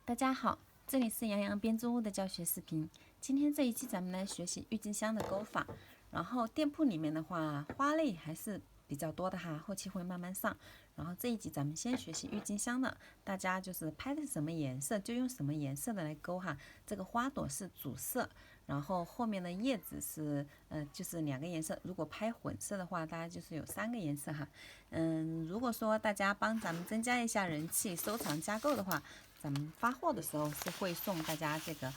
大家好，这里是洋洋编织屋的教学视频。今天这一期咱们来学习郁金香的钩法。然后店铺里面的话，花类还是比较多的哈，后期会慢慢上。然后这一集咱们先学习郁金香的，大家就是拍的什么颜色就用什么颜色的来钩哈。这个花朵是主色，然后后面的叶子是就是2个颜色。如果拍混色的话，大家就是有3个颜色哈。如果说大家帮咱们增加一下人气，收藏加购的话，咱们发货的时候是会送大家这个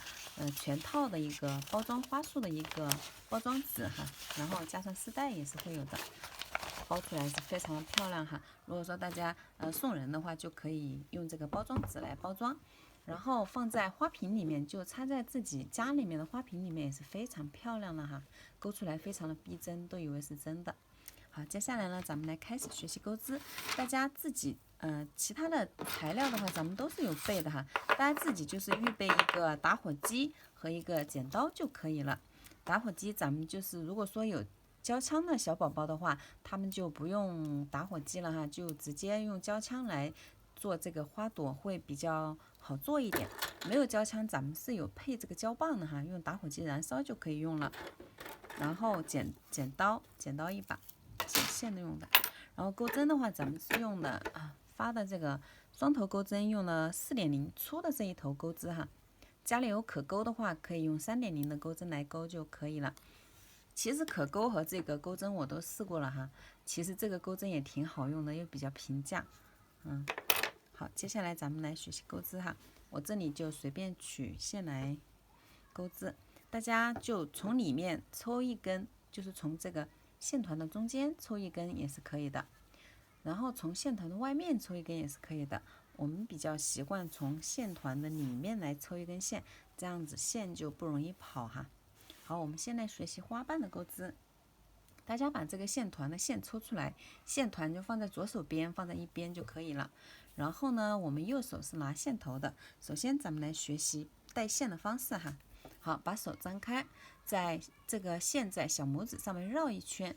全套的一个包装花束的一个包装纸哈，然后加上丝带也是会有的，包出来是非常的漂亮哈。如果说大家送人的话，就可以用这个包装纸来包装，然后放在花瓶里面，就插在自己家里面的花瓶里面也是非常漂亮的哈，勾出来非常的逼真，都以为是真的。好，接下来呢，咱们来开始学习钩织。大家自己其他的材料的话，咱们都是有备的哈。大家自己就是预备一个打火机和一个剪刀就可以了。打火机咱们就是如果说有胶枪的小宝宝的话，他们就不用打火机了哈，就直接用胶枪来做这个花朵会比较好做一点。没有胶枪，咱们是有配这个胶棒的哈，用打火机燃烧就可以用了。然后剪刀一把。剪线的用的，然后钩针的话，咱们是用的发的这个双头钩针，用了4.0粗的这一头钩织哈。家里有可钩的话，可以用3.0的钩针来钩就可以了。其实可钩和这个钩针我都试过了哈，其实这个钩针也挺好用的，又比较平价。好，接下来咱们来学习钩织哈。我这里就随便取线来钩织，大家就从里面抽一根，就是从这个线团的中间抽一根也是可以的，然后从线团的外面抽一根也是可以的。我们比较习惯从线团的里面来抽一根线，这样子线就不容易跑哈。好，我们现在学习花瓣的钩织。大家把这个线团的线抽出来，线团就放在左手边，放在一边就可以了。然后呢，我们右手是拿线头的。首先咱们来学习带线的方式哈。好，把手张开，在这个线在小拇指上面绕一圈，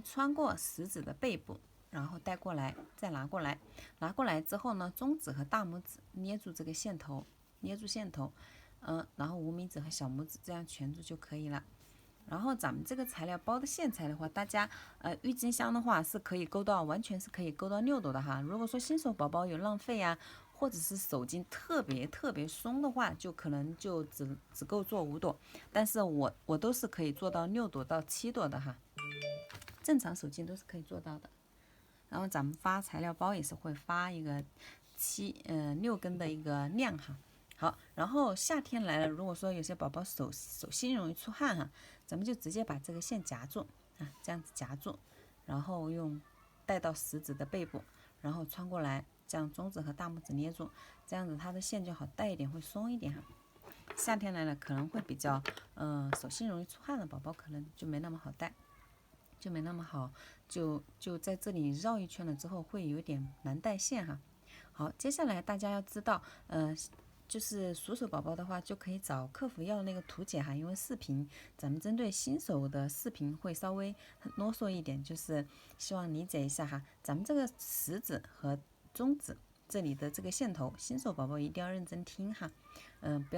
穿过食指的背部，然后带过来，再拿过来。拿过来之后呢，中指和大拇指捏住这个线头，然后无名指和小拇指这样圈住就可以了。然后咱们这个材料包的线材的话，大家郁金香的话是可以钩到，完全是可以钩到6朵的哈。如果说新手宝宝有浪费呀，或者是手劲特别松的话，就可能就只够做5朵，但是我都是可以做到6朵到7朵的哈，正常手劲都是可以做到的。然后咱们发材料包也是会发一个6根的一个量哈。好，然后夏天来了，如果说有些宝宝手心容易出汗哈，咱们就直接把这个线夹住这样子夹住，然后用带到食指的背部，然后穿过来，这样中指和大拇指捏住，这样子它的线就好带一点，会松一点哈。夏天来了可能会比较手心容易出汗的宝宝可能就没那么好带，就没那么好，就在这里绕一圈了之后会有点难带线哈。好，接下来大家要知道就是熟手宝宝的话，就可以找客服要那个图解哈，因为视频咱们针对新手的视频会稍微啰嗦一点，就是希望理解一下哈。咱们这个食指和中指这里的这个线头，新手宝宝一定要认真听哈，不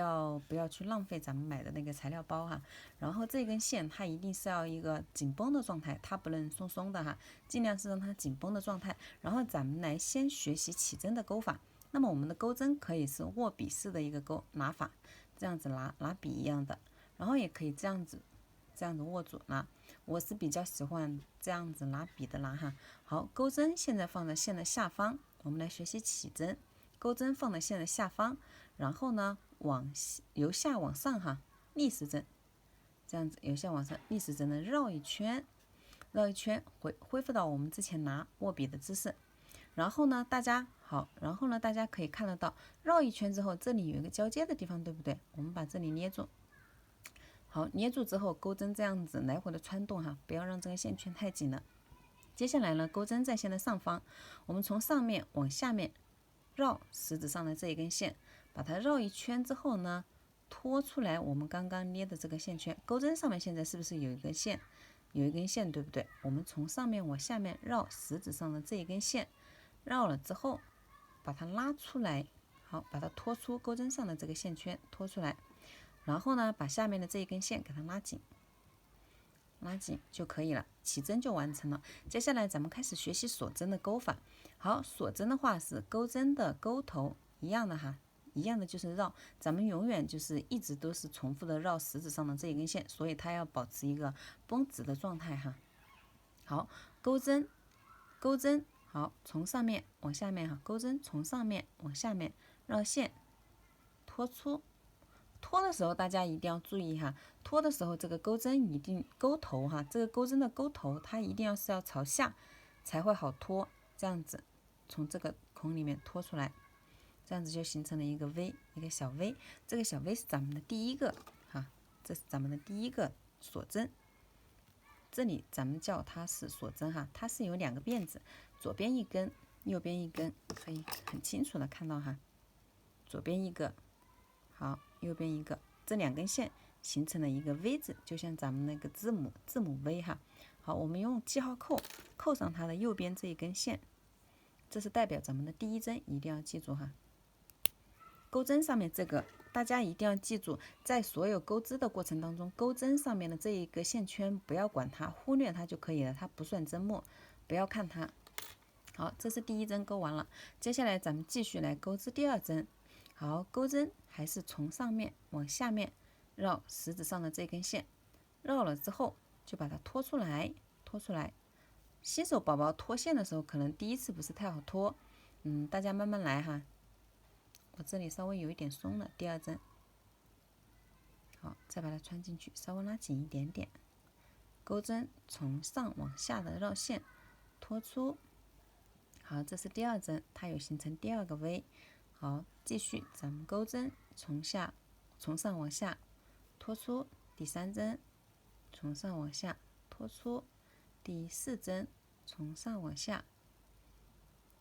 要去浪费咱们买的那个材料包哈。然后这根线它一定是要一个紧绷的状态，它不能松松的哈，尽量是让它紧绷的状态。然后咱们来先学习起针的钩法。那么我们的钩针可以是握笔式的一个拿法，这样子拿笔一样的，然后也可以这样子握住拿。我是比较喜欢这样子拿笔的拿哈。好，钩针现在放在线的下方，我们来学习起针。钩针放在线的下方，然后呢由下往上哈，逆时针，这样子由下往上逆时针的绕一圈，恢复到我们之前拿握笔的姿势。然后呢，大家可以看得到，绕一圈之后，这里有一个交接的地方，对不对？我们把这里捏住。好，捏住之后，钩针这样子来回的穿动哈，不要让这个线圈太紧了。接下来呢，钩针在线的上方，我们从上面往下面绕食指上的这一根线，把它绕一圈之后呢，拖出来我们刚刚捏的这个线圈。钩针上面现在是不是有一根线？有一根线，对不对？我们从上面往下面绕食指上的这一根线。绕了之后把它拉出来，好，把它拖出钩针上的这个线圈，拖出来，然后呢，把下面的这一根线给它拉紧，拉紧就可以了，起针就完成了。接下来咱们开始学习锁针的钩法。好，锁针的话是钩针的钩头一样的哈，一样的就是绕，咱们永远就是一直都是重复的绕食指上的这一根线，所以它要保持一个绷直的状态哈。好，钩针，钩针，好，从上面往下面哈，钩针从上面往下面绕线，拖出。拖的时候大家一定要注意哈，拖的时候这个钩针一定钩头哈，这个钩针的钩头它一定要朝下才会好拖，这样子从这个孔里面拖出来，这样子就形成了一个 V， 一个小 V， 这个小 V 是咱们的第一个哈，这是咱们的第一个锁针，这里咱们叫它是锁针哈，它是有2个辫子，左边一根，右边一根，可以很清楚的看到哈，左边一个，好，右边一个，这2根线形成了一个 V 字，就像咱们那个字母 V 哈。好，我们用记号扣扣上它的右边这一根线，这是代表咱们的第一针，一定要记住哈。钩针上面这个大家一定要记住，在所有钩织的过程当中，钩针上面的这一个线圈不要管它，忽略它就可以了，它不算针目，不要看它。好，这是第一针钩完了，接下来咱们继续来钩织第2针。好，钩针还是从上面往下面绕食指上的这根线，绕了之后就把它拖出来，拖出来。新手宝宝拖线的时候，可能第一次不是太好拖，大家慢慢来哈。我这里稍微有一点松了，第2针，好，再把它穿进去，稍微拉紧一点点。钩针从上往下的绕线，拖出。好，这是第2针，它有形成第2个 V。好，继续，咱们钩针从上往下拖出，第3针从上往下拖出，第4针从上往下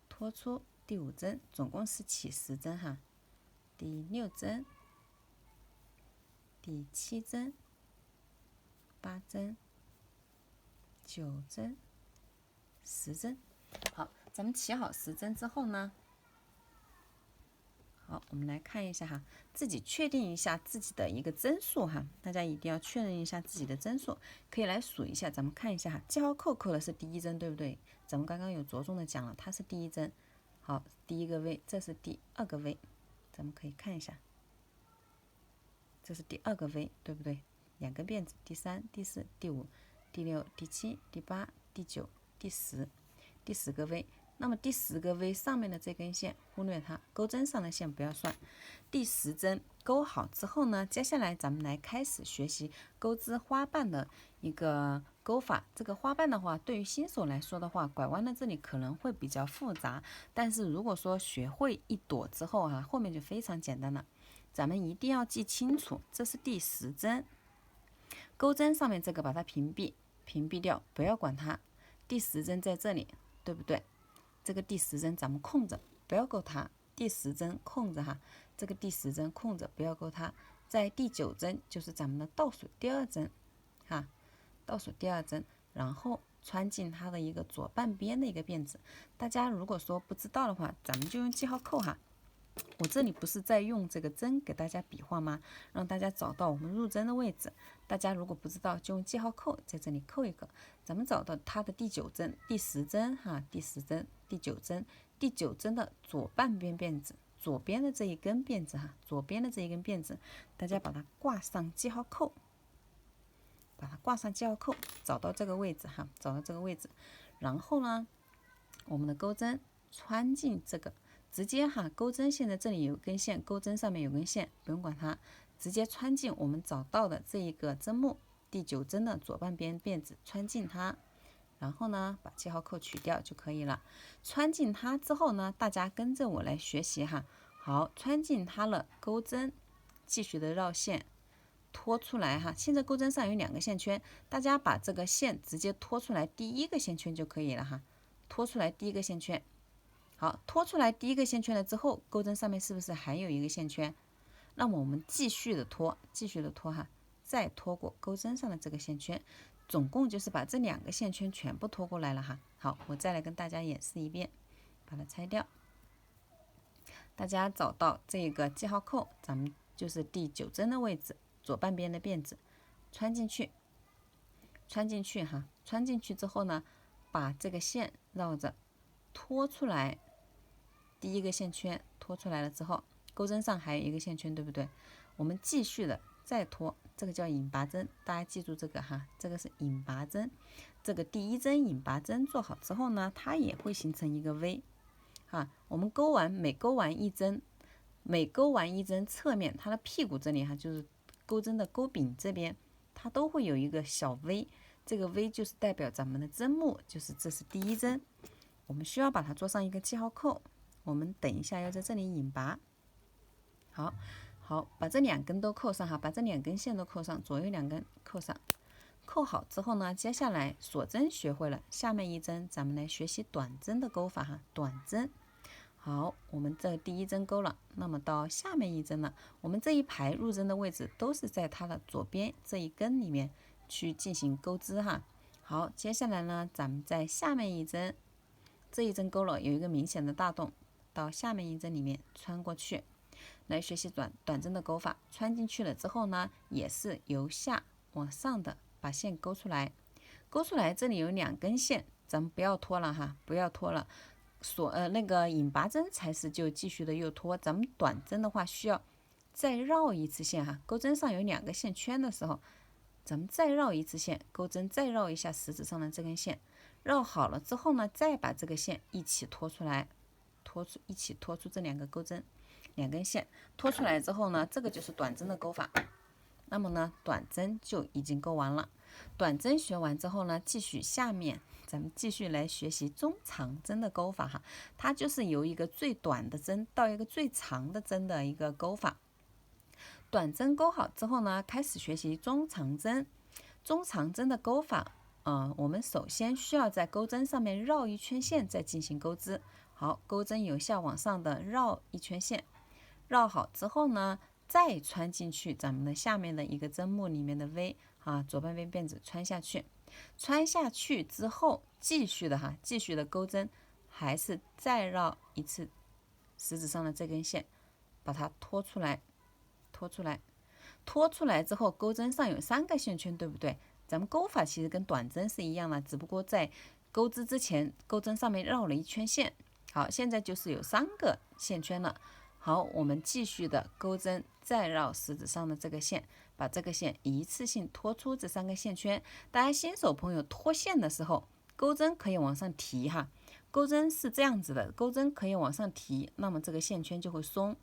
拖出，第5针，总共是起10针哈，第6针，第7针，8针，9针，10针。好，咱们起好10针之后呢，好，我们来看一下哈，自己确定一下自己的一个针数哈，大家一定要确认一下自己的针数，可以来数一下，咱们看一下哈，记号扣扣的是第1针，对不对？咱们刚刚有着重的讲了，它是第1针。好，第1个 V， 这是第2个 V， 咱们可以看一下，这是第2个 V， 对不对？2根辫子，第3、第4、第5、第6、第7、第8、第9、第10，第10个 V。那么第10个 V 上面的这根线忽略它，钩针上的线不要算。第10针钩好之后呢，接下来咱们来开始学习钩织花瓣的一个钩法。这个花瓣的话，对于新手来说的话，拐弯的这里可能会比较复杂，但是如果说学会一朵之后啊，后面就非常简单了。咱们一定要记清楚，这是第10针，钩针上面这个把它屏蔽掉，不要管它。第10针在这里，对不对？这个第10针咱们空着，不要勾它。第10针空着哈，这个第10针空着，不要勾它。在第9针就是咱们的倒数第2针，哈，倒数第2针，然后穿进它的一个左半边的一个辫子。大家如果说不知道的话，咱们就用记号扣哈。我这里不是在用这个针给大家比划吗？让大家找到我们入针的位置。大家如果不知道，就用记号扣在这里扣一个，咱们找到它的第9针、第10针哈，第10针、第9针、第9针的左半边辫子，左边的这一根辫子哈，左边的这一根辫子，大家把它挂上记号扣，把它挂上记号扣，找到这个位置哈，找到这个位置，然后呢，我们的钩针穿进这个。直接哈，钩针现在这里有根线，钩针上面有根线，不用管它，直接穿进我们找到的这一个针目，第9针的左半边辫子，穿进它，然后呢，把记号扣取掉就可以了。穿进它之后呢，大家跟着我来学习哈。好，穿进它了，钩针继续的绕线，拖出来哈。现在钩针上有2个线圈，大家把这个线直接拖出来，第1个线圈就可以了哈。拖出来第1个线圈。好，拖出来第1个线圈了之后，钩针上面是不是还有一个线圈？那么我们继续的拖哈，再拖过钩针上的这个线圈，总共就是把这2个线圈全部拖过来了哈。好，我再来跟大家演示一遍，把它拆掉。大家找到这个记号扣，咱们就是第9针的位置，左半边的辫子穿进去，穿进去哈，穿进去之后呢，把这个线绕着拖出来，第一个线圈拖出来了之后，钩针上还有一个线圈，对不对？我们继续的再拖，这个叫引拔针，大家记住这个哈，这个是引拔针。这个第1针引拔针做好之后呢，它也会形成一个 V。我们每勾完一针，侧面它的屁股这里哈，就是钩针的钩柄这边，它都会有一个小 V。这个 V 就是代表咱们的针目，就是这是第1针，我们需要把它做上一个记号扣。我们等一下要在这里引拔。好，把这2根都扣上哈，把这2根线都扣上，左右2根扣上。扣好之后呢，接下来锁针学会了，下面一针咱们来学习短针的钩法哈，短针。好，我们这第1针钩了，那么到下面一针了，我们这一排入针的位置都是在它的左边这一根里面去进行钩织哈。好，接下来呢，咱们在下面一针，这一针钩了，有一个明显的大洞，到下面一针里面穿过去，来学习短针的钩法。穿进去了之后呢，也是由下往上的把线勾出来，勾出来这里有2根线，咱们不要拖了哈，不要拖了。那个引拔针才是就继续的又拖，咱们短针的话需要再绕一次线哈。钩针上有2个线圈的时候，咱们再绕一次线，钩针再绕一下食指上的这根线，绕好了之后呢，再把这个线一起拖出来，一起拖出这2个钩针，2根线拖出来之后呢，这个就是短针的钩法。那么呢，短针就已经钩完了。短针学完之后呢，下面咱们继续来学习中长针的钩法哈。它就是由一个最短的针到一个最长的针的一个钩法。短针钩好之后呢，开始学习中长针。中长针的钩法，我们首先需要在钩针上面绕一圈线，再进行钩织。好，钩针由下往上的绕一圈线，绕好之后呢，再穿进去咱们的下面的一个针目里面的 V 左半边辫子穿下去。穿下去之后，继续的钩针，还是再绕一次食指上的这根线，把它拖出来。拖出来之后，钩针上有3个线圈，对不对？咱们钩法其实跟短针是一样的，只不过在钩织之前，钩针上面绕了一圈线。好，现在就是有3个线圈了。好，我们继续的钩针再绕食指上的这个线，把这个线一次性拖出这3个线圈。大家新手朋友拖线的时候，钩针可以往上提哈，钩针是这样子的，钩针可以往上提，那么这个线圈就会松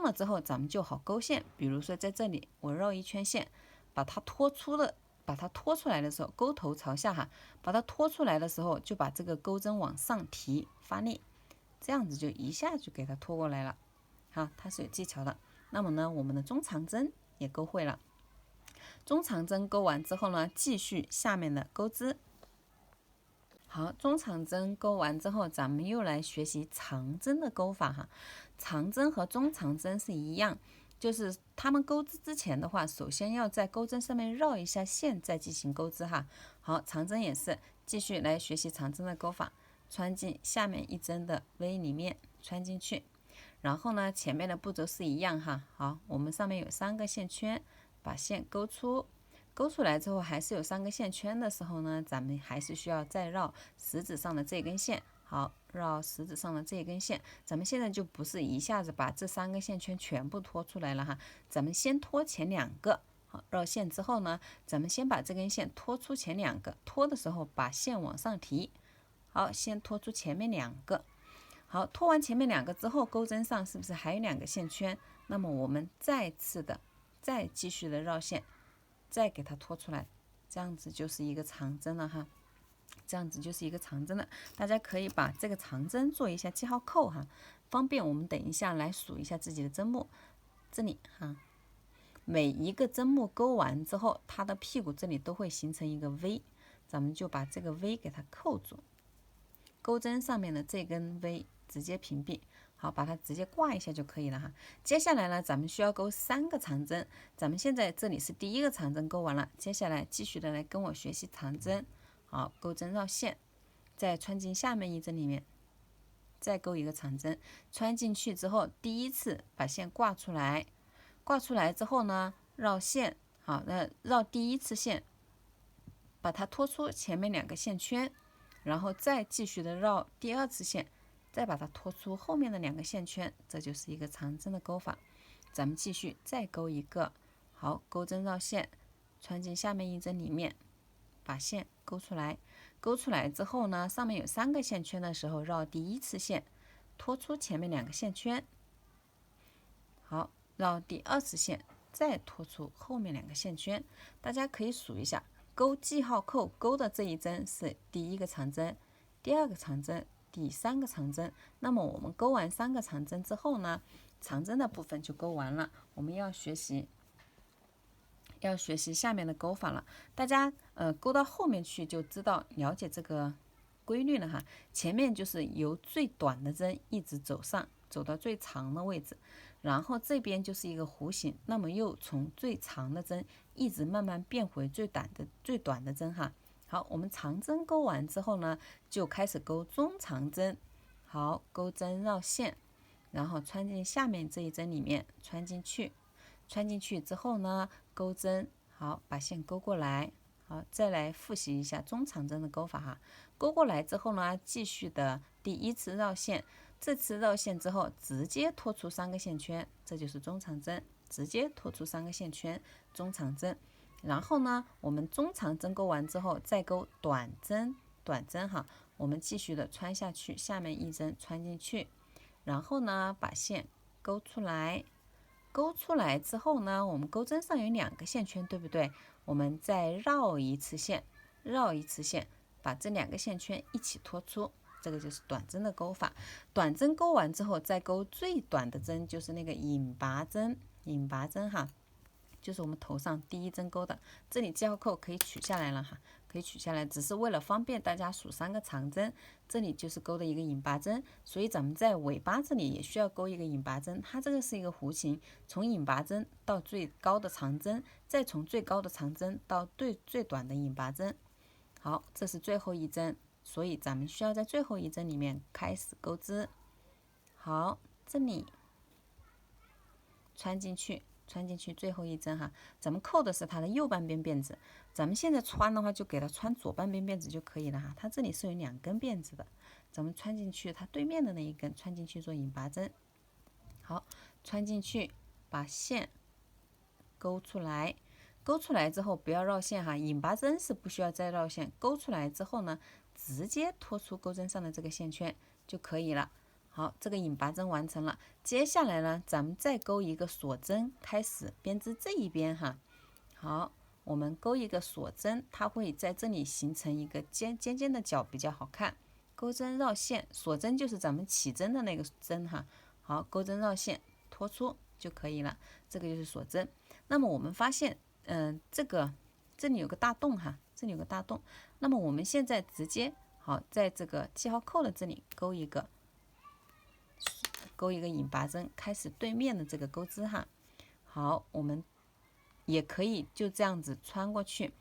了之后，咱们就好勾线。比如说在这里我绕一圈线，把它拖出来的时候，钩头朝下哈，把它拖出来的时候，就把这个钩针往上提，发力，这样子就一下就给它拖过来了。好，它是有技巧的。那么呢，我们的中长针也勾会了。中长针勾完之后呢，继续下面的钩织。好，中长针勾完之后，咱们又来学习长针的钩法哈。长针和中长针是一样，就是它们钩织之前的话，首先要在钩针上面绕一下线，再进行钩织哈。好，长针也是继续来学习长针的钩法，穿进下面一针的 V 里面，穿进去。然后呢，前面的步骤是一样哈。好，我们上面有3个线圈，把线勾出来之后，还是有3个线圈的时候呢，咱们还是需要再绕食指上的这根线。好，绕食指上的这根线，咱们现在就不是一下子把这3个线圈全部拖出来了哈，咱们先拖前2个。好，绕线之后呢，咱们先把这根线拖出前2个，拖的时候把线往上提。好，先拖出前面2个。好，拖完前面2个之后，钩针上是不是还有2个线圈？那么我们再继续的绕线，再给它拖出来，这样子就是一个长针了哈。大家可以把这个长针做一下记号扣哈，方便我们等一下来数一下自己的针目。这里哈，每一个针目勾完之后，它的屁股这里都会形成一个 V， 咱们就把这个 V 给它扣住，钩针上面的这根 V 直接屏蔽。好，把它直接挂一下就可以了哈。接下来呢，咱们需要钩3个长针。咱们现在这里是第1个长针钩完了，接下来继续的来跟我学习长针。好，钩针绕线，再穿进下面一针里面，再钩一个长针，穿进去之后，第一次把线挂出来，挂出来之后呢，绕线，好，那绕第一次线，把它拖出前面2个线圈，然后再继续的绕第2次线，再把它拖出后面的2个线圈，这就是一个长针的钩法。咱们继续再钩一个，好，钩针绕线，穿进下面1针里面，把线钩出来，钩出来之后呢，上面有3个线圈的时候，绕第1次线，拖出前面2个线圈，好，绕第2次线，再拖出后面2个线圈。大家可以数一下，钩记号扣钩的这一针是第1个长针，第2个长针，第3个长针。那么我们钩完3个长针之后呢，长针的部分就钩完了。我们要学习下面的钩法了。大家钩到后面去就知道了解这个规律了哈。前面就是由最短的针一直走上，走到最长的位置，然后这边就是一个弧形，那么又从最长的针一直慢慢变回最短的针哈。好，我们长针钩完之后呢，就开始钩中长针。好，钩针绕线，然后穿进下面这一针里面，穿进去之后呢，钩针，好，把线钩过来。好，再来复习一下中长针的钩法哈。钩过来之后呢，继续的第1次绕线，这次绕线之后直接拖出3个线圈，这就是中长针，直接拖出3个线圈，中长针。然后呢，我们中长针钩完之后再钩短针哈，我们继续的穿下去，下面1针穿进去，然后呢把线钩出来。钩出来之后呢，我们钩针上有2个线圈，对不对？我们再绕一次线，把这2个线圈一起拖出，这个就是短针的钩法。短针钩完之后再钩最短的针，就是那个引拔针哈，就是我们头上第1针钩的。这里记号扣可以取下来了哈，可以取下来，只是为了方便大家数3个长针。这里就是钩的一个引拔针，所以咱们在尾巴这里也需要钩一个引拔针。它这个是一个弧形，从引拔针到最高的长针，再从最高的长针到最短的引拔针。好，这是最后1针，所以咱们需要在最后1针里面开始钩织。好，这里穿进去最后1针哈，咱们扣的是它的右半边辫子，咱们现在穿的话就给它穿左半边辫子就可以了哈。它这里是有2根辫子的，咱们穿进去它对面的那一根，穿进去做引拔针。好，穿进去把线钩出来，钩出来之后不要绕线哈，引拔针是不需要再绕线，钩出来之后呢，直接拖出钩针上的这个线圈就可以了。好，这个引拔针完成了，接下来呢，咱们再钩一个锁针，开始编织这一边哈。好，我们钩一个锁针，它会在这里形成一个尖的角，比较好看。钩针绕线，锁针就是咱们起针的那个针哈。好，钩针绕线，拖出就可以了，这个就是锁针。那么我们发现，这里有个大洞哈，这里有个大洞。那么我们现在直接好，在这个记号扣的这里钩一个引拔针，开始对面的这个钩织哈。好，我们也可以就这样子穿过去，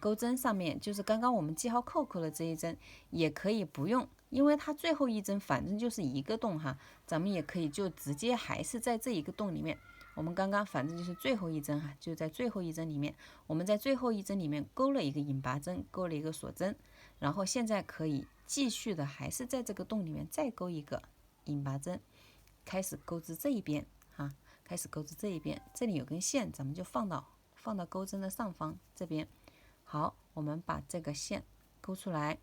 钩针上面就是刚刚我们记号扣的这一针，也可以不用，因为它最后1针反正就是1个洞哈，咱们也可以就直接还是在这一个洞里面。我们刚刚反正就是最后1针哈，就在最后1针里面，我们在最后1针里面钩了一个引拔针，钩了一个锁针，然后现在可以继续的还是在这个洞里面再钩一个引拔针，开始钩织这一边哈，开始钩织这一边，这里有根线，咱们就放到钩针的上方这边。好，我们把这个线钩出来，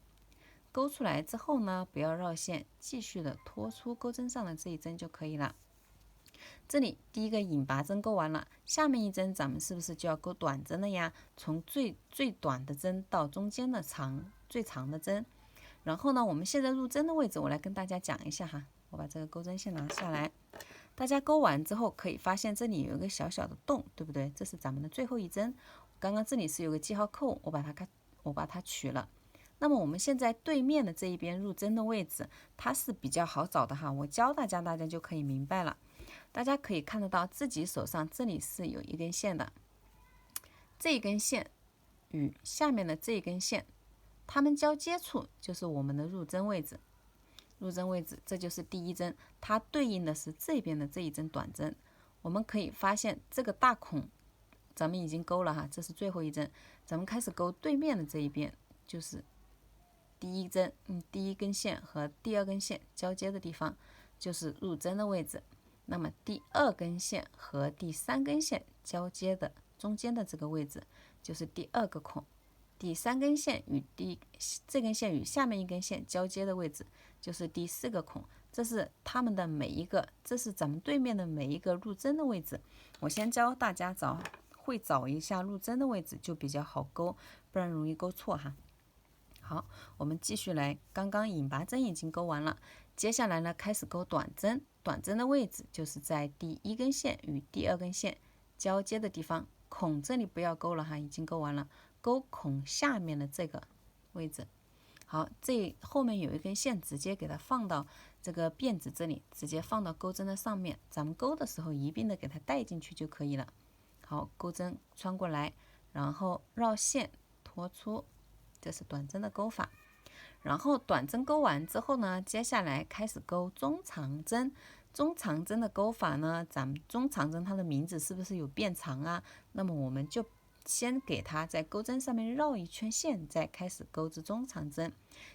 钩出来之后呢，不要绕线，继续的拖出钩针上的这一针就可以了。这里第1个引拔针钩完了，下面1针咱们是不是就要钩短针了呀？从最短的针到中间的最长的针。然后呢，我们现在入针的位置，我来跟大家讲一下哈。我把这个钩针线拿下来，大家钩完之后可以发现这里有一个小小的洞，对不对？这是咱们的最后1针。刚刚这里是有个记号扣，我把它取了。那么我们现在对面的这一边入针的位置，它是比较好找的哈，我教大家就可以明白了。大家可以看得到自己手上这里是有一根线的，这一根线与下面的这一根线，它们交接处就是我们的入针位置。入针位置，这就是第一针，它对应的是这边的这一针短针。我们可以发现这个大孔咱们已经勾了哈，这是最后一针，咱们开始勾对面的这一边，就是第一针，第一根线和第二根线交接的地方就是入针的位置。那么第二根线和第三根线交接的中间的这个位置就是第二个孔。第三根线与这根线与下面一根线交接的位置就是第四个孔。这是它们的每一个，这是咱们对面的每一个入针的位置。我先教大家找一下入针的位置，就比较好勾，不然容易勾错哈。好，我们继续来，刚刚引拔针已经勾完了，接下来呢开始勾短针。短针的位置就是在第一根线与第二根线交接的地方，孔这里不要勾了哈，已经勾完了，勾孔下面的这个位置。好，这后面有一根线，直接给它放到这个辫子这里，直接放到钩针的上面，咱们勾的时候一并的给它带进去就可以了。好，钩针穿过来，然后绕线拖出，这是短针的勾法。然后短针勾完之后呢，接下来开始勾中长针。中长针的勾法呢，咱们中长针它的名字是不是有变长啊？那么我们就先给它在钩针上面绕一圈线，再开始钩至中长针。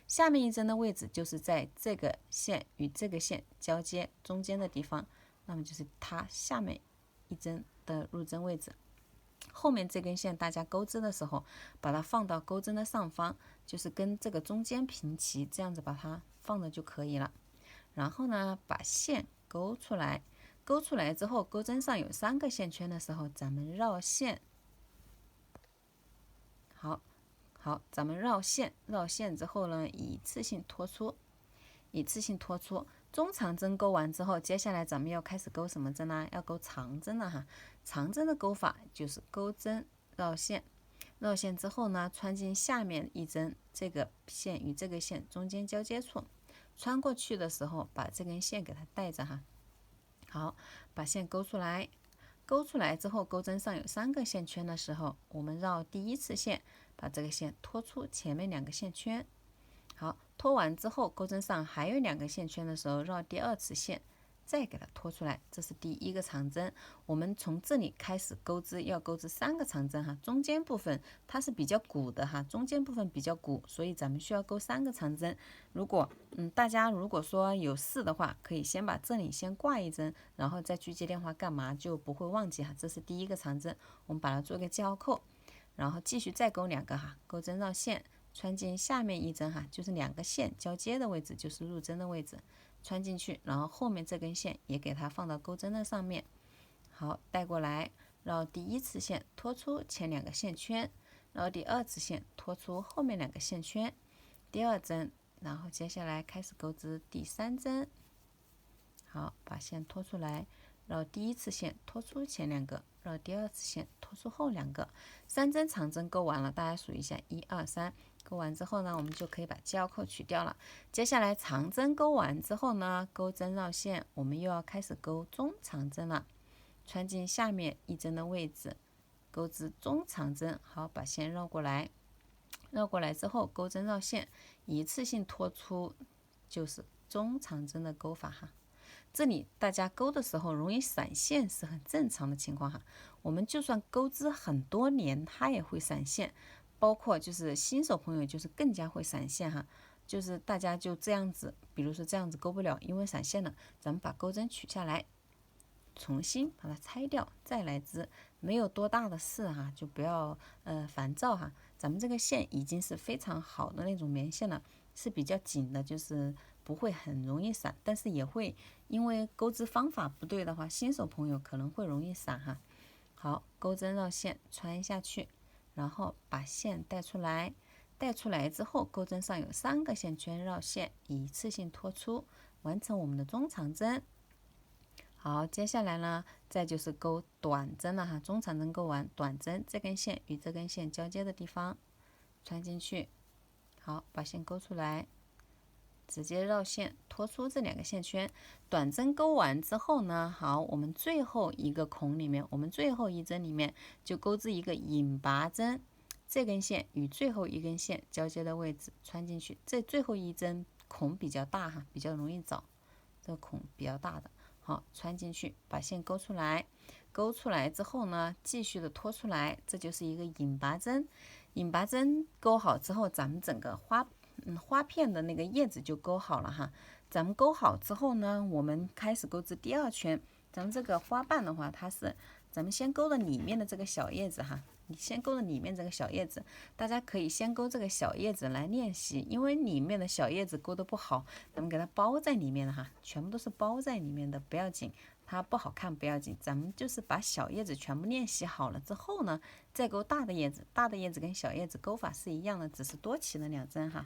下面一针的位置就是在这个线与这个线交接中间的地方，那么就是它下面一针的入针位置。后面这根线大家钩织的时候，把它放到钩针的上方，就是跟这个中间平齐，这样子把它放着就可以了。然后呢，把线勾出来，勾出来之后，钩针上有3个线圈的时候，咱们绕线。好，咱们绕线之后呢，一次性拖出，中长针勾完之后，接下来咱们要开始勾什么针呢？要勾长针了哈。长针的勾法就是钩针绕线，绕线之后呢，穿进下面一针，这个线与这个线中间交接处，穿过去的时候，把这根线给它带着哈。好，把线勾出来，勾出来之后，钩针上有3个线圈的时候，我们绕第一次线，把这个线拖出前面2个线圈。好，拖完之后，钩针上还有2个线圈的时候，绕第2次线，再给它拖出来，这是第一个长针。我们从这里开始钩织，要钩织3个长针哈。中间部分它是比较鼓的哈，中间部分比较鼓，所以咱们需要钩3个长针。如果大家如果说有事的话，可以先把这里先挂一针，然后再去接电话干嘛就不会忘记哈。这是第一个长针，我们把它做一个记号扣，然后继续再钩2个哈，钩针绕线。穿进下面一针哈，就是2个线交接的位置，就是入针的位置，穿进去，然后后面这根线也给它放到钩针的上面。好，带过来，绕第一次线拖出前2个线圈，绕第2次线拖出后面2个线圈，第2针，然后接下来开始钩织第3针。好，把线拖出来，绕第一次线拖出前2个，绕第2次线拖出后2个，3针长针钩完了，大家数一下，1、2、3。钩完之后呢，我们就可以把记号扣取掉了。接下来长针钩完之后呢，钩针绕线，我们又要开始钩中长针了。穿进下面一针的位置，钩织中长针。好，把线绕过来，绕过来之后，钩针绕线，一次性拖出，就是中长针的钩法哈。这里大家钩的时候容易闪线是很正常的情况哈。我们就算钩织很多年，它也会闪线。包括就是新手朋友就是更加会闪线哈，就是大家就这样子，比如说这样子钩不了，因为闪线了，咱们把钩针取下来，重新把它拆掉，再来织，没有多大的事哈，就不要烦躁哈。咱们这个线已经是非常好的那种棉线了，是比较紧的，就是不会很容易闪，但是也会因为钩织方法不对的话，新手朋友可能会容易闪哈。好，钩针绕线穿下去。然后把线带出来，带出来之后，钩针上有3个线圈绕线，一次性拖出，完成我们的中长针。好，接下来呢，再就是钩短针了哈。中长针钩完，短针这根线与这根线交接的地方穿进去。好，把线勾出来，直接绕线拖出这2个线圈。短针钩完之后呢，好，我们最后一个孔里面，我们最后一针里面就钩织一个引拔针，这根线与最后一根线交接的位置穿进去。这最后一针孔比较大哈，比较容易找，这个孔比较大的。好，穿进去，把线勾出来，勾出来之后呢，继续的拖出来，这就是一个引拔针。引拔针勾好之后，咱们整个花片的那个叶子就勾好了哈。咱们勾好之后呢，我们开始钩织第二圈。咱们这个花瓣的话，它是咱们先勾了里面的这个小叶子哈。你先勾了里面这个小叶子，大家可以先勾这个小叶子来练习，因为里面的小叶子勾得不好，咱们给它包在里面的哈，全部都是包在里面的，不要紧，它不好看不要紧，咱们就是把小叶子全部练习好了之后呢，再勾大的叶子，大的叶子跟小叶子勾法是一样的，只是多起了2针哈。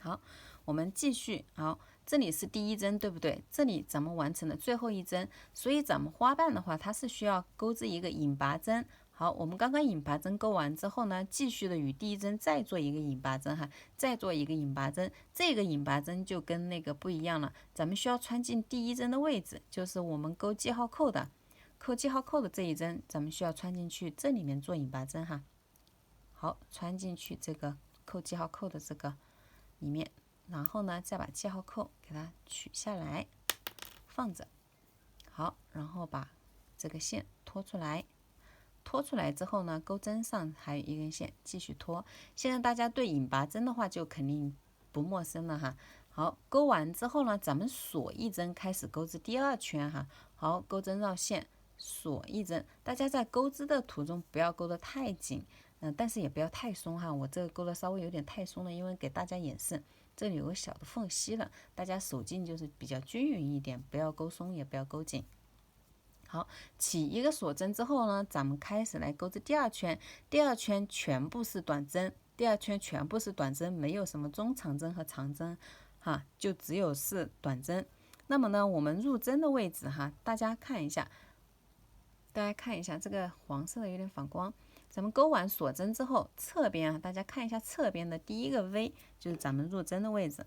好，我们继续，好，这里是第1针，对不对？这里咱们完成了最后1针，所以咱们花瓣的话，它是需要钩织一个引拔针。好，我们刚刚引拔针钩完之后呢，继续的与第1针再做一个引拔针哈，再做一个引拔针。这个引拔针就跟那个不一样了，咱们需要穿进第1针的位置，就是我们钩记号扣的，扣记号扣的这一针，咱们需要穿进去这里面做引拔针哈。好，穿进去这个扣记号扣的这个里面，然后呢，再把记号扣给它取下来，放着。好，然后把这个线拖出来。拖出来之后呢，钩针上还有1根线，继续拖。现在大家对引拔针的话就肯定不陌生了哈。好，钩完之后呢，咱们锁1针，开始钩织第2圈哈。好，钩针绕线，锁1针。大家在钩织的途中不要钩得太紧，但是也不要太松哈。我这个钩的稍微有点太松了，因为给大家演示，这里有个小的缝隙了，大家手劲就是比较均匀一点，不要钩松，也不要钩紧。好，起1个锁针之后呢，咱们开始来钩织第2圈。第2圈全部是短针，第2圈全部是短针，没有什么中长针和长针哈，就只有是短针。那么呢，我们入针的位置哈，大家看一下，这个黄色的有点反光。咱们钩完锁针之后，侧边啊，大家看一下侧边的第1个 V， 就是咱们入针的位置。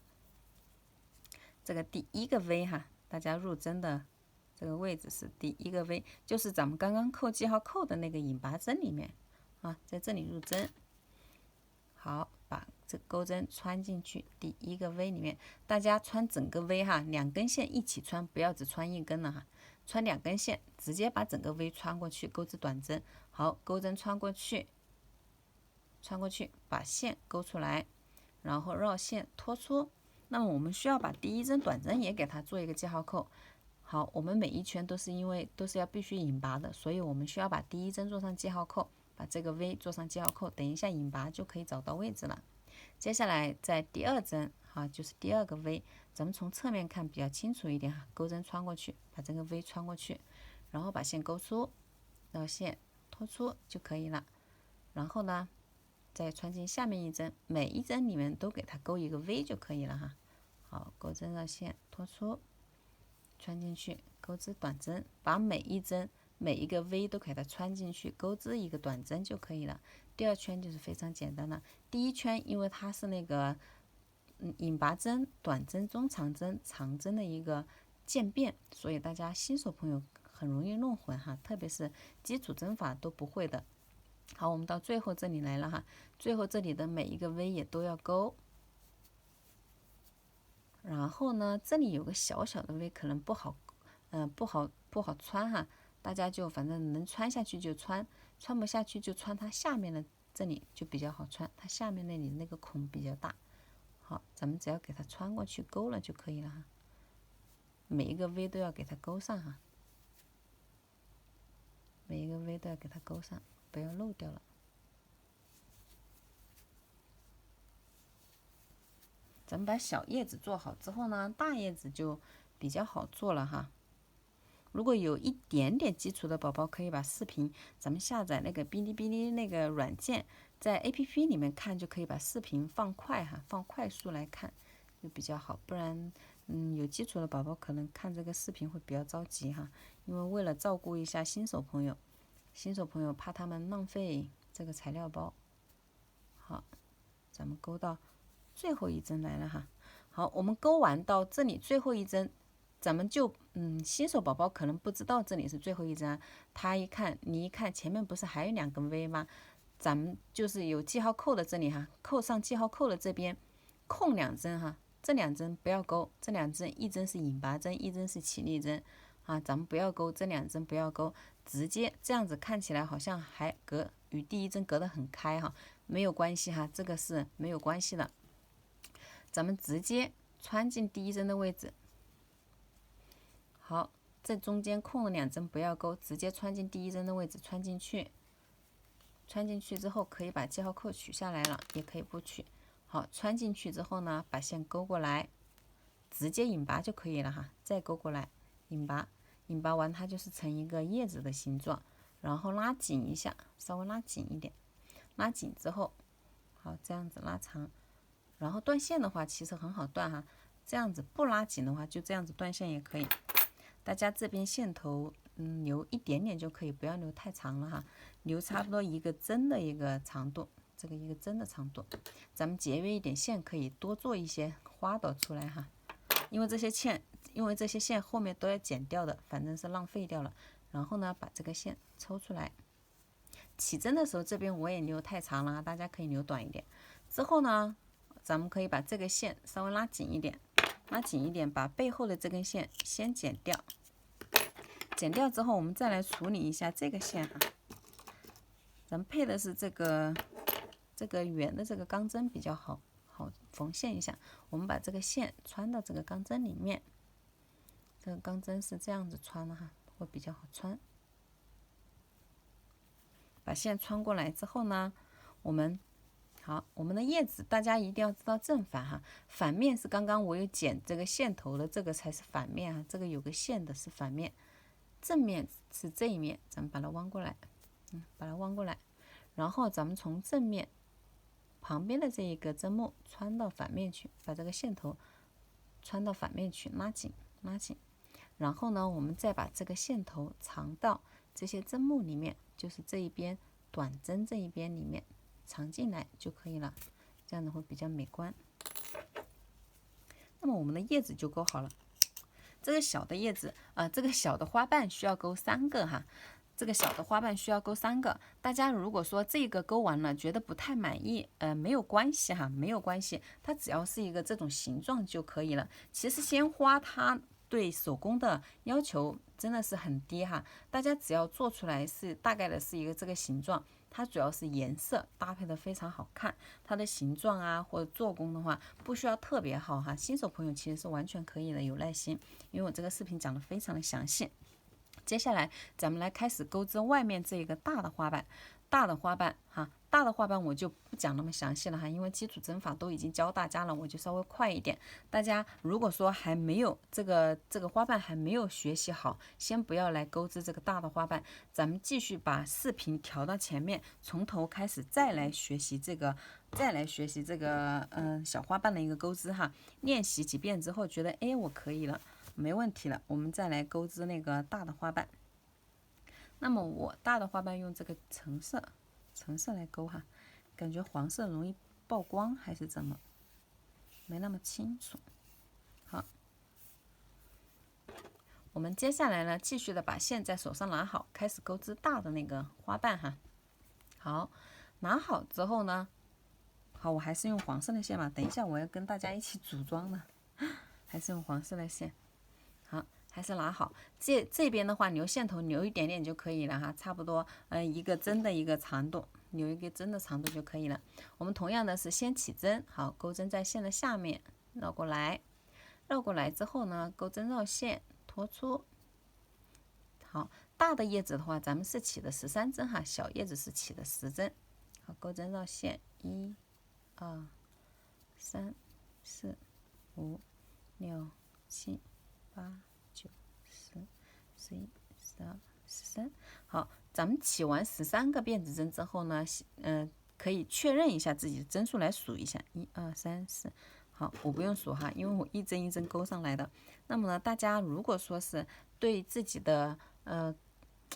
这个第1个 V 哈，大家入针的这个位置是第1个 V， 就是咱们刚刚扣记号扣的那个引拔针里面啊，在这里入针。好，把这钩针穿进去第1个 V 里面，大家穿整个 V 哈，2根线一起穿，不要只穿1根了哈，穿2根线，直接把整个 V 穿过去，钩织短针。好，钩针穿过去，把线勾出来，然后绕线拖出。那么我们需要把第1针短针也给它做一个记号扣。好，我们每一圈都是要必须引拔的，所以我们需要把第1针做上记号扣，把这个 V 做上记号扣，等一下引拔就可以找到位置了。接下来在第2针哈，就是第2个 V， 咱们从侧面看比较清楚一点哈，钩针穿过去，把这个 V 穿过去，然后把线勾出，绕线拖出就可以了。然后呢，再穿进下面1针，每一针里面都给它勾一个 V 就可以了哈。好，钩针绕线拖出，穿进去，钩织短针，把每一针每一个 V 都给它穿进去，钩织一个短针就可以了。第2圈就是非常简单了。第1圈因为它是那个引拔针、短针、中长针、长针的一个渐变，所以大家新手朋友很容易弄混哈，特别是基础针法都不会的。好，我们到最后这里来了哈，最后这里的每一个 V 也都要勾。然后呢，这里有个小小的 V， 可能不好穿哈，大家就反正能穿下去就穿，穿不下去就穿它下面的这里就比较好穿，它下面那里那个孔比较大。好，咱们只要给它穿过去勾了就可以了哈，每一个 V 都要给它勾上哈，每一个 V 都要给它勾上，不要漏掉了。咱们把小叶子做好之后呢，大叶子就比较好做了哈。如果有一点点基础的宝宝，可以把视频咱们下载那个哔哩哔哩那个软件，在 APP 里面看就可以把视频放快哈，放快速来看就比较好。不然，有基础的宝宝可能看这个视频会比较着急哈，因为为了照顾一下新手朋友怕他们浪费这个材料包。好，咱们勾到最后1针来了哈。好，我们勾完到这里最后1针，咱们就新手宝宝可能不知道这里是最后1针啊，你一看前面不是还有2根 V 吗？咱们就是有记号扣的这里哈，扣上记号扣的这边空2针哈，这2针不要勾，这2针一针是引拔针，一针是起立针啊，咱们不要勾这2针，不要勾，直接这样子看起来好像还与第一针隔得很开哈，没有关系哈，这个是没有关系的，咱们直接穿进第一针的位置。好，这中间空了2针不要勾，直接穿进第一针的位置，穿进去。穿进去之后，可以把记号扣取下来了，也可以不取。好，穿进去之后呢，把线勾过来，直接引拔就可以了哈。再勾过来，引拔，引拔完它就是成一个叶子的形状，然后拉紧一下，稍微拉紧一点，拉紧之后，好，这样子拉长。然后断线的话，其实很好断哈，这样子不拉紧的话，就这样子断线也可以。大家这边线头留一点点就可以，不要留太长了哈，留差不多1个针的一个长度，这个1个针的长度，咱们节约一点线，可以多做一些花朵出来哈。因为这些线后面都要剪掉的，反正是浪费掉了。然后呢，把这个线抽出来。起针的时候这边我也留太长了，大家可以留短一点。之后呢，咱们可以把这个线稍微拉紧一点，拉紧一点，把背后的这根线先剪掉。剪掉之后，我们再来处理一下这个线哈。咱们配的是这个圆的这个钢针比较好缝线一下。我们把这个线穿到这个钢针里面，这个钢针是这样子穿的哈，会比较好穿。把线穿过来之后呢，我们的叶子大家一定要知道正反哈，反面是刚刚我有剪这个线头的，这个才是反面哈，这个有个线的是反面。正面是这一面，咱们把它弯过来，把它弯过来，然后咱们从正面旁边的这一个针目穿到反面去，把这个线头穿到反面去，拉紧，拉紧。然后呢，我们再把这个线头藏到这些针目里面，就是这一边短针这一边里面藏进来就可以了，这样的会比较美观。那么我们的叶子就勾好了。这个小的叶子这个小的花瓣需要勾3个哈，这个小的花瓣需要勾3个。大家如果说这个勾完了觉得不太满意，没有关系哈，没有关系，它只要是一个这种形状就可以了。其实鲜花它对手工的要求真的是很低哈，大家只要做出来是大概的是一个这个形状。它主要是颜色搭配的非常好看，它的形状啊或者做工的话不需要特别好哈，新手朋友其实是完全可以的，有耐心，因为我这个视频讲的非常的详细。接下来咱们来开始钩织外面这一个大的花瓣，大的花瓣我就不讲那么详细了哈，因为基础针法都已经教大家了，我就稍微快一点。大家如果说还没有这个花瓣还没有学习好，先不要来钩织这个大的花瓣，咱们继续把视频调到前面，从头开始再来学习这个小花瓣的一个钩织哈。练习几遍之后觉得我可以了，没问题了，我们再来钩织那个大的花瓣。那么我大的花瓣用这个橙色来勾哈，感觉黄色容易曝光还是怎么，没那么清楚。好，我们接下来呢，继续的把线在手上拿好，开始钩织大的那个花瓣哈。好，拿好之后呢，好，我还是用黄色的线嘛，等一下我要跟大家一起组装的，还是用黄色的线。好，还是拿好，这边的话留线头留一点点就可以了哈，差不多1个针的一个长度，留1个针的长度就可以了。我们同样的是先起针，好，钩针在线的下面绕过来，绕过来之后呢，钩针绕线拖出。好，大的叶子的话咱们是起的13针哈，小叶子是起的10针。好，钩针绕线1 2 3 4 5 6 7 8 9 10 11 12 13。好，咱们起完13个辫子针之后呢，可以确认一下自己的针数来数一下，1 2 3 4。好，我不用数哈，因为我一针一针勾上来的。那么呢，大家如果说是对自己的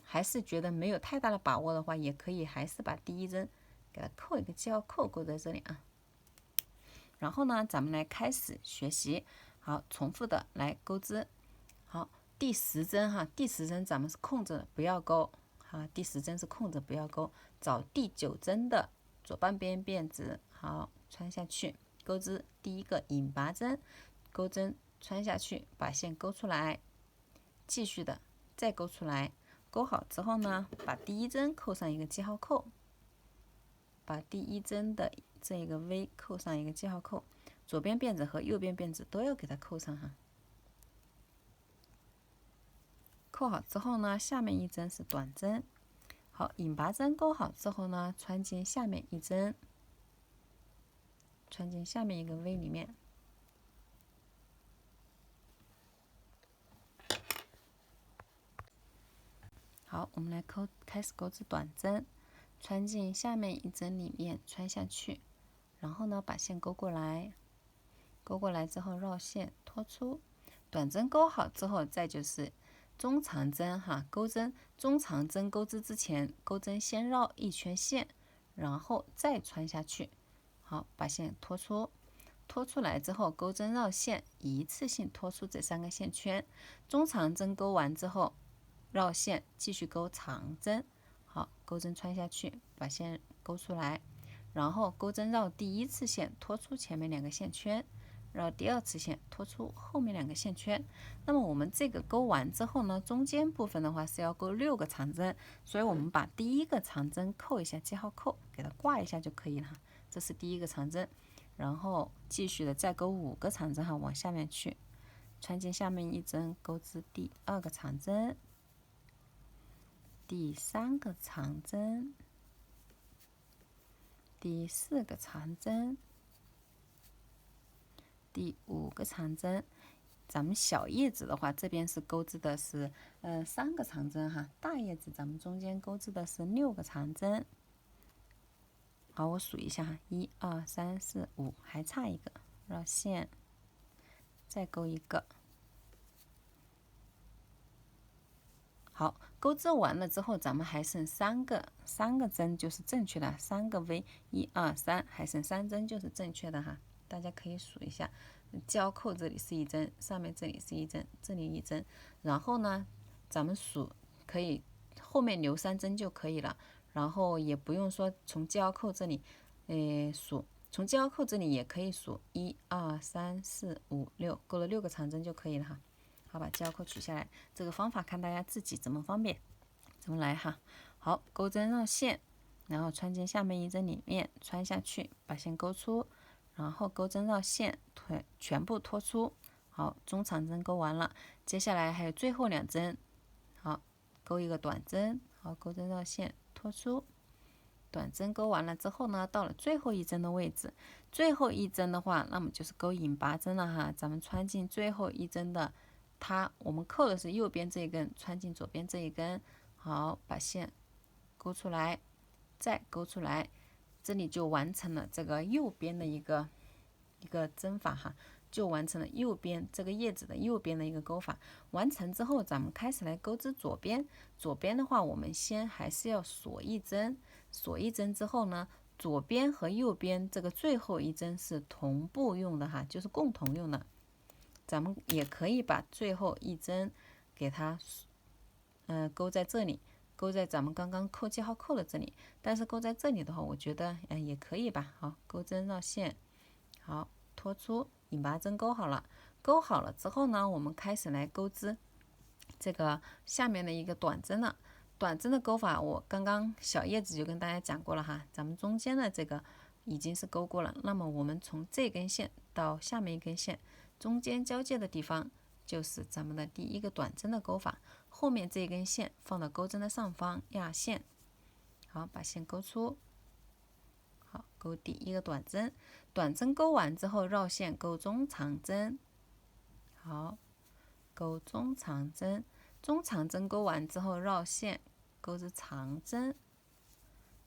还是觉得没有太大的把握的话，也可以还是把第一针给它扣一个记号扣勾在这里啊。然后呢，咱们来开始学习。好，重复的来钩织。好，第10针哈，第10针咱们是空着不要钩。好，第10针是空着不要钩，找第9针的左半边辫子，好，穿下去，钩织第一个引拔针，钩针穿下去，把线勾出来，继续的再勾出来，勾好之后呢，把第一针扣上一个记号扣，把第一针的这个 V 扣上一个记号扣，左边辫子和右边辫子都要给它扣上哈。扣好之后呢，下面一针是短针。好，引拔针勾好之后呢，穿进下面一针，穿进下面一个 V 里面。好，我们来开始钩织短针，穿进下面一针里面，穿下去，然后呢，把线勾过来，勾过来之后绕线拖出。短针勾好之后，再就是中长针哈，钩针中长针钩织之前，钩针先绕一圈线，然后再穿下去。好，把线拖出，拖出来之后，钩针绕线，一次性拖出这3个线圈。中长针钩完之后，绕线继续钩长针。好，钩针穿下去，把线勾出来，然后钩针绕第一次线，拖出前面2个线圈。绕第2次线，拖出后面2个线圈。那么我们这个钩完之后呢，中间部分的话是要钩6个长针，所以我们把第一个长针扣一下记号扣，给它挂一下就可以了。这是第一个长针，然后继续的再钩5个长针哈，往下面去，穿进下面一针，钩织第2个长针，第3个长针，第4个长针。第5个长针，咱们小叶子的话，这边是钩织的是3个长针哈，大叶子咱们中间钩织的是6个长针。好，我数一下哈，1、2、3、4、5，还差一个，绕线，再钩一个。好，钩织完了之后，咱们还剩3个针就是正确的，3个 V，1、2、3，还剩3针就是正确的哈。大家可以数一下，交扣这里是1针，上面这里是1针，这里1针，然后呢，咱们数可以后面留3针就可以了，然后也不用说从交扣这里，数，从交扣这里也可以数1、2、3、4、5、6，钩了6个长针就可以了哈。好，把交扣取下来，这个方法看大家自己怎么方便，怎么来哈。好，钩针绕线，然后穿进下面一针里面，穿下去，把线勾出。然后钩针绕线，全部拖出。好，中长针钩完了，接下来还有最后2针。好，钩一个短针。好，钩针绕线，拖出。短针钩完了之后呢，到了最后一针的位置，最后一针的话，那么就是钩引拔针了哈。咱们穿进最后一针的，我们扣的是右边这一根，穿进左边这一根。好，把线勾出来，再勾出来。这里就完成了这个右边的一个针法哈，就完成了右边这个叶子的右边的一个钩法。完成之后，咱们开始来钩织左边。左边的话，我们先还是要锁一针，锁一针之后呢，左边和右边这个最后一针是同步用的哈，就是共同用的。咱们也可以把最后一针给它钩在这里。钩在咱们刚刚扣记号扣的这里，但是钩在这里的话，我觉得也可以吧。好，钩针绕线，好，拖出，引拔针钩好了。钩好了之后呢，我们开始来钩织这个下面的一个短针了。短针的钩法，我刚刚小叶子就跟大家讲过了哈。咱们中间的这个已经是钩过了，那么我们从这根线到下面一根线中间交界的地方，就是咱们的第一个短针的钩法。后面这根线放到钩针的上方压线，好，把线勾出。好，钩第一个短针，短针钩完之后绕线钩中长针。好，钩中长针，中长针钩完之后绕线钩织长针。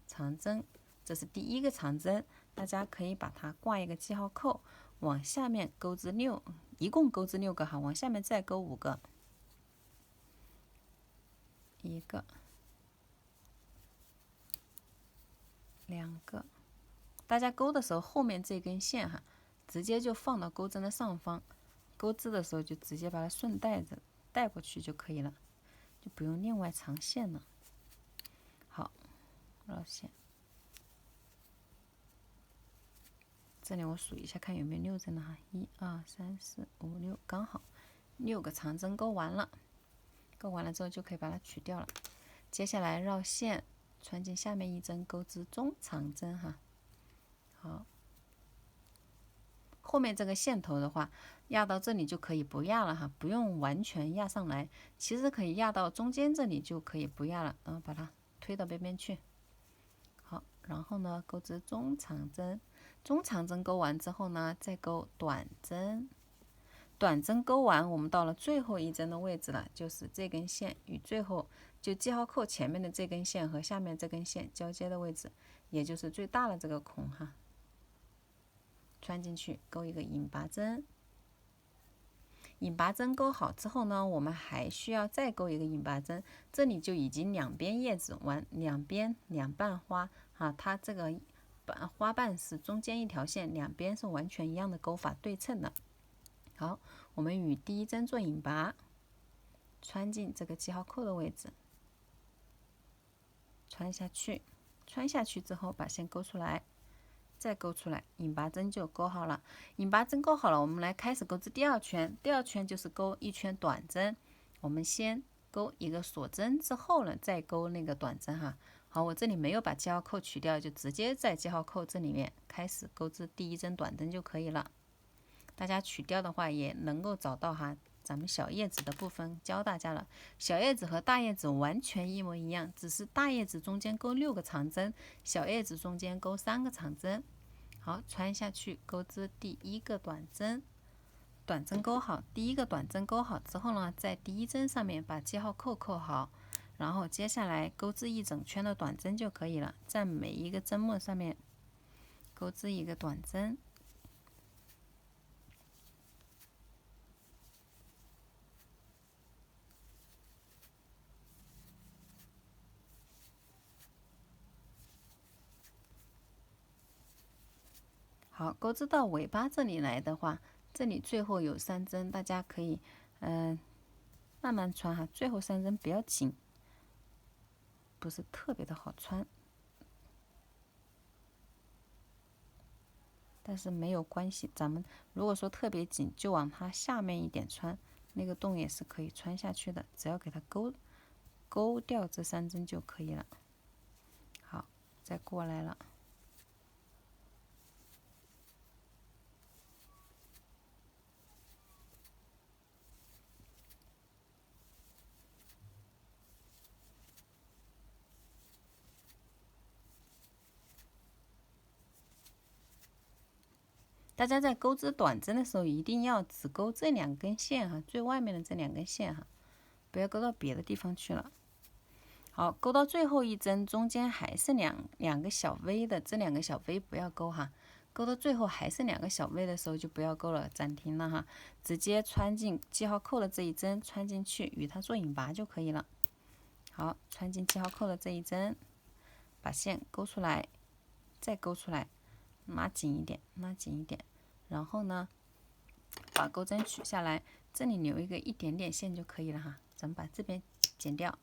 长针，这是第一个长针，大家可以把它挂一个记号扣，往下面钩织6，一共钩织6个哈，往下面再钩5个。1个2个，大家钩的时候，后面这根线哈，直接就放到钩针的上方，钩织的时候就直接把它顺带着带过去就可以了，就不用另外长线了。好，绕线，这里我数一下，看有没有6针了哈，1、2、3、4、5、6，刚好6个长针钩完了。钩完了之后就可以把它取掉了。接下来绕线穿进下面1针，钩织中长针哈。好，后面这个线头的话，压到这里就可以不压了哈，不用完全压上来，其实可以压到中间这里就可以不压了，然后把它推到边边去。好，然后呢，钩织中长针，中长针钩完之后呢，再钩短针。短针钩完，我们到了最后1针的位置了，就是这根线与最后就记号扣前面的这根线和下面这根线交接的位置，也就是最大的这个孔哈。穿进去，钩一个引拔针。引拔针钩好之后呢，我们还需要再钩一个引拔针，这里就已经两边叶子两边2瓣花啊，它这个花瓣是中间一条线，两边是完全一样的钩法，对称的。好，我们与第1针做引拔，穿进这个记号扣的位置，穿下去，穿下去之后把线勾出来，再勾出来，引拔针就勾好了。引拔针勾好了，我们来开始钩织第2圈。第2圈就是钩1圈短针，我们先钩一个锁针之后呢，再钩那个短针哈。好，我这里没有把记号扣取掉，就直接在记号扣这里面开始钩织第1针短针就可以了。大家取掉的话也能够找到哈，咱们小叶子的部分教大家了。小叶子和大叶子完全一模一样，只是大叶子中间钩6个长针，小叶子中间钩3个长针。好，穿下去钩织第1个短针，短针钩好，第1个短针钩好之后呢，在第1针上面把记号扣扣好，然后接下来钩织1整圈的短针就可以了，在每一个针末上面钩织1个短针。好，钩织到尾巴这里来的话，这里最后有3针，大家可以慢慢穿哈，最后3针比较紧，不是特别的好穿，但是没有关系，咱们如果说特别紧，就往它下面一点穿，那个洞也是可以穿下去的，只要给它勾掉这3针就可以了。好，再过来了。大家在钩织短针的时候，一定要只钩这2根线哈，最外面的这2根线哈，不要钩到别的地方去了。好，钩到最后1针，中间还是两个小 V 的，这2个小 V 不要钩哈。钩到最后还是2个小 V 的时候就不要钩了，暂停了哈，直接穿进记号扣的这1针，穿进去与它做引拔就可以了。好，穿进记号扣的这1针，把线勾出来，再勾出来，拉紧一点，拉紧一点，然后呢，把钩针取下来，这里留一个一点点线就可以了哈。咱们把这边剪掉，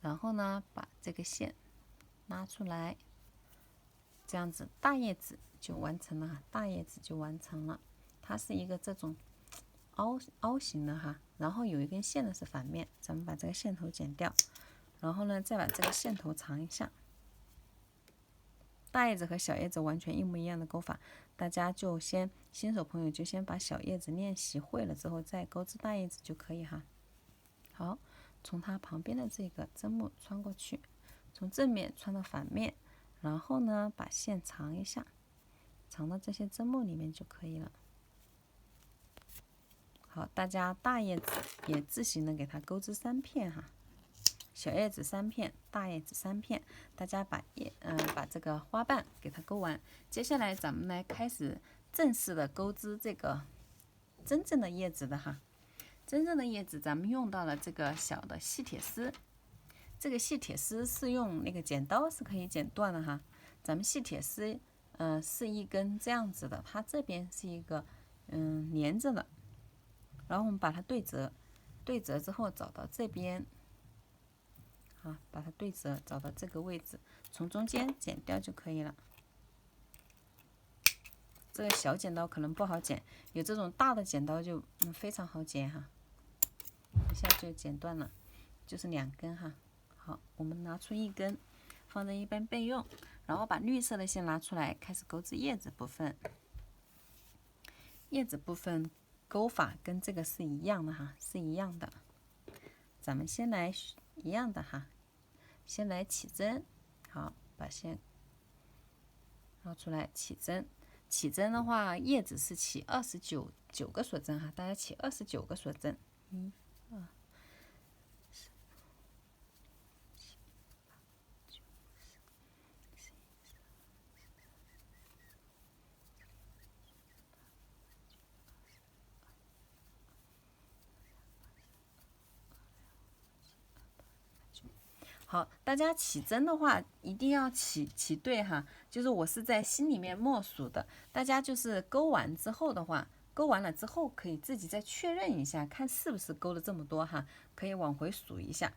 然后呢，把这个线拉出来，这样子大叶子就完成了哈，大叶子就完成了。它是一个这种凹形的哈，然后有一根线的是反面，咱们把这个线头剪掉，然后呢，再把这个线头长一下。大叶子和小叶子完全一模一样的钩法，大家就先新手朋友就先把小叶子练习会了之后，再钩织大叶子就可以哈。好，从它旁边的这个针目穿过去，从正面穿到反面，然后呢把线长一下，长到这些针目里面就可以了。好，大家大叶子也自行的给它钩织3片哈。小叶子3片，大叶子3片，大家把这个花瓣给它钩完。接下来咱们来开始正式的钩织这个真正的叶子的哈。真正的叶子咱们用到了这个小的细铁丝，这个细铁丝是用那个剪刀是可以剪断的哈。咱们细铁丝是一根这样子的，它这边是一个连着的，然后我们把它对折，对折之后找到这边。好，把它对折，找到这个位置，从中间剪掉就可以了。这个小剪刀可能不好剪，有这种大的剪刀就非常好剪哈，一下就剪断了，就是2根哈。好，我们拿出1根，放在一边备用。然后把绿色的先拿出来，开始钩织叶子部分。叶子部分钩法跟这个是一样的哈，是一样的。咱们先来一样的哈，先来起针。好，把线绕出来起针。起针的话，叶子是起29个锁针哈，大家起29个锁针。1、2、3、4、5、6、7、8、9、10、好，大家起针的话一定要起对哈，就是我是在心里面默数的，大家就是钩完之后的话，钩完了之后可以自己再确认一下，看是不是钩了这么多哈，可以往回数一下。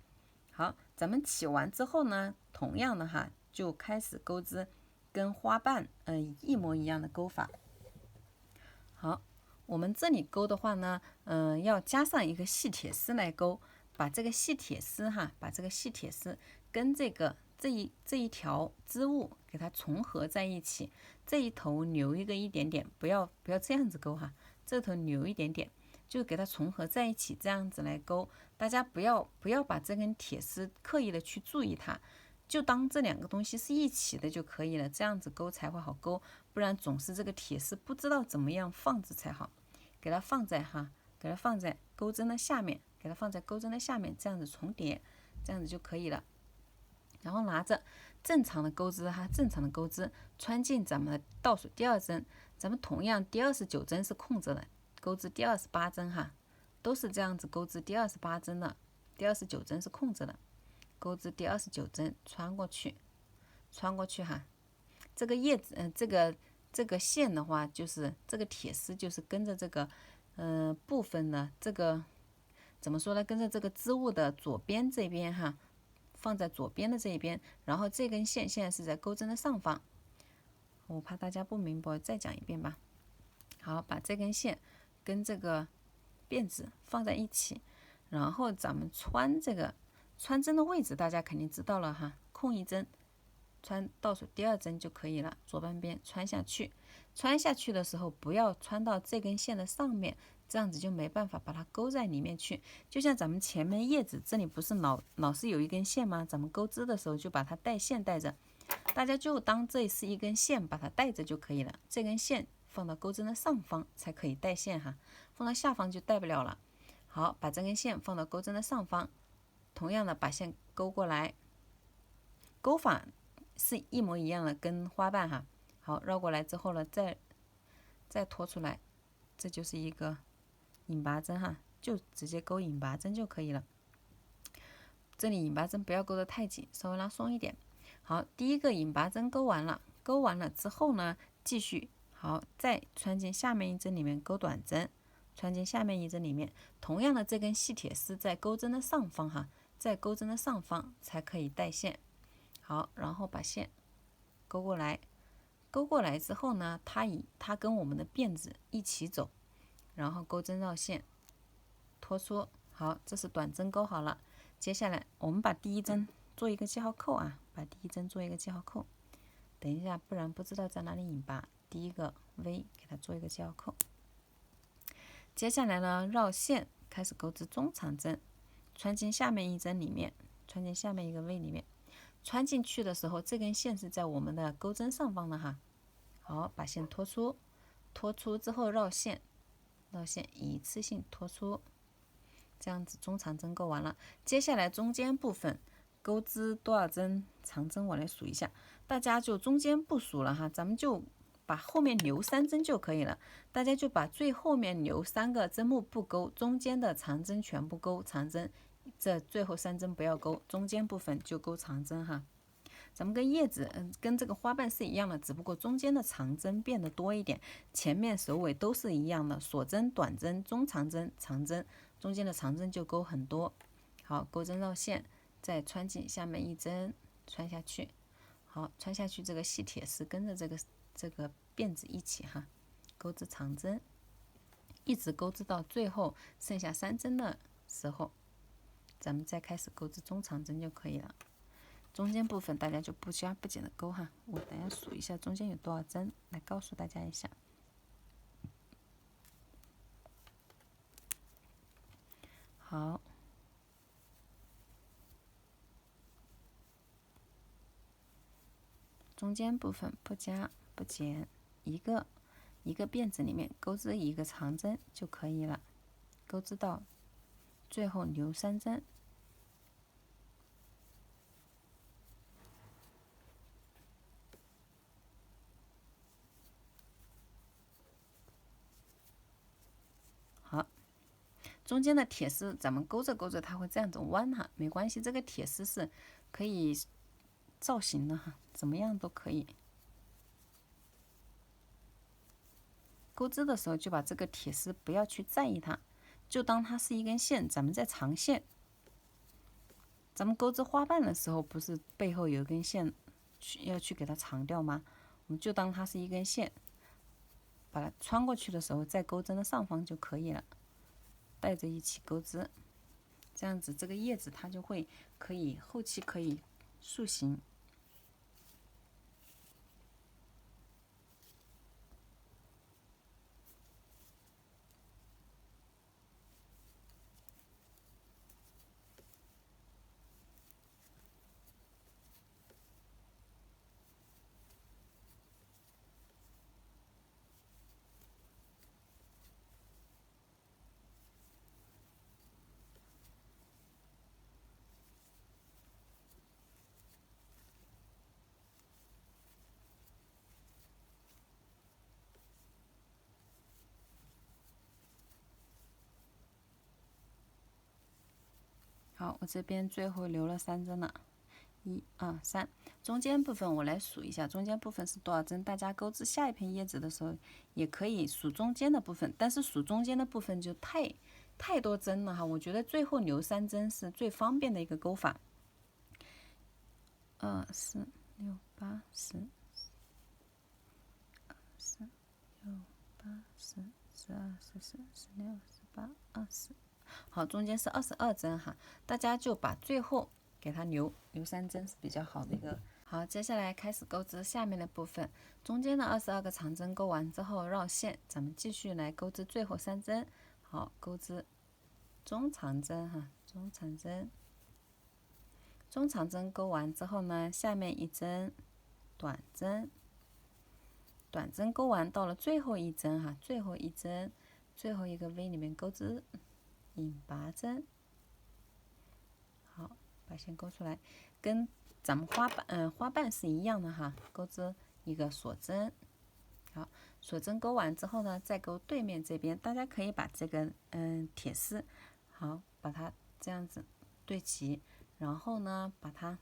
好，咱们起完之后呢，同样的哈，就开始钩织跟花瓣一模一样的钩法。好，我们这里钩的话呢，要加上一个细铁丝来钩。把这个细铁丝哈，把这个细铁丝跟这一条织物给它重合在一起，这一头留一点点，不要这样子钩哈，这头留一点点，就给它重合在一起，这样子来钩。大家不要把这根铁丝刻意的去注意它，就当这2个东西是一起的就可以了，这样子钩才会好钩，不然总是这个铁丝不知道怎么样放置才好。给它放在钩针的下面。给它放在钩针的下面，这样子重叠，这样子就可以了。然后拿着正常的钩织哈，正常的钩织穿进咱们的倒数第2针，咱们同样第29针是空着的，钩织第28针哈，都是这样子钩织第28针的，第29针是空着的，钩织第29针穿过去哈。这个叶子，这个线的话，就是这个铁丝就是跟着这个部分的这个。怎么说呢？跟着这个织物的左边这边哈，放在左边的这一边，然后这根线现在是在钩针的上方。我怕大家不明白，再讲一遍吧。好，把这根线跟这个辫子放在一起，然后咱们穿针的位置，大家肯定知道了哈，空1针，穿倒数第2针就可以了，左半边穿下去。穿下去的时候不要穿到这根线的上面，这样子就没办法把它勾在里面去。就像咱们前面叶子这里不是老是有一根线吗？咱们钩织的时候就把它带线带着，大家就当这是一根线，把它带着就可以了。这根线放到钩针的上方才可以带线哈，放到下方就带不了了。好，把这根线放到钩针的上方，同样的把线勾过来，钩法是一模一样的，跟花瓣哈。好，绕过来之后呢，再拖出来，这就是一个引拔针哈，就直接钩引拔针就可以了。这里引拔针不要钩得太紧，稍微拉松一点。好，第一个引拔针钩完了之后呢，继续好再穿进下面1针里面钩短针，穿进下面1针里面，同样的这根细铁丝在钩针的上方哈，在钩针的上方才可以带线。好，然后把线勾过来。勾过来之后呢，它跟我们的辫子一起走，然后钩针绕线，拖出。好，这是短针钩好了。接下来我们把第1针做一个记号扣啊，把第1针做一个记号扣。等一下，不然不知道在哪里引拔。第1个 V 给它做一个记号扣。接下来呢，绕线开始钩织中长针，穿进下面1针里面，穿进下面一个 V 里面。穿进去的时候，这根线是在我们的钩针上方的哈。好，把线拖出，拖出之后绕线，一次性拖出，这样子中长针钩完了。接下来中间部分钩织多少针长针，我来数一下，大家就中间不数了哈，咱们就把后面留3针就可以了。大家就把最后面留3个针目不钩，中间的长针全部钩长针。这最后3针不要钩，中间部分就钩长针哈。咱们跟叶子，跟这个花瓣是一样的，只不过中间的长针变得多一点，前面首尾都是一样的，锁针、短针、中长针、长针，中间的长针就钩很多。好，钩针绕线，再穿进下面1针，穿下去。好，穿下去这个细铁丝跟着这个辫子一起哈，钩织长针，一直钩织到最后剩下3针的时候，咱们再开始钩织中长针就可以了。中间部分大家就不加不减的钩哈，我等下数一下中间有多少针，来告诉大家一下。好，中间部分不加不减，一个辫子里面钩织一个长针就可以了，钩织到最后留3针。好，中间的铁丝咱们钩着钩着它会这样子弯哈，没关系，这个铁丝是可以造型的哈，怎么样都可以。钩织的时候就把这个铁丝不要去在意它，就当它是一根线，咱们在长线。咱们钩织花瓣的时候，不是背后有一根线要去给它长掉吗？我们就当它是一根线，把它穿过去的时候，在钩针的上方就可以了，带着一起钩织，这样子这个叶子它就会后期可以塑形。好，我这边最后留了3针了，1、2、3。中间部分我来数一下，中间部分是多少针？大家钩织下一片叶子的时候，也可以数中间的部分，但是数中间的部分就太多针了哈。我觉得最后留3针是最方便的一个钩法。2、4、6、8、10、4、6、8、10、12、14、16、18、20。好，中间是22针哈，大家就把最后给它留3针是比较好的一个。好，接下来开始钩织下面的部分，中间的22个长针钩完之后绕线，咱们继续来钩织最后3针。好，钩织中长针哈，中长针，中长针钩完之后呢，下面1针短针，短针钩完到了最后1针哈，最后1针，最后一个 V 里面钩织引拔针。好，把线钩出来，跟咱们花瓣是一样的哈，钩织一个锁针。好，锁针钩完之后呢，再钩对面这边，大家可以把这个铁丝，好，把它这样子对齐，然后呢，把它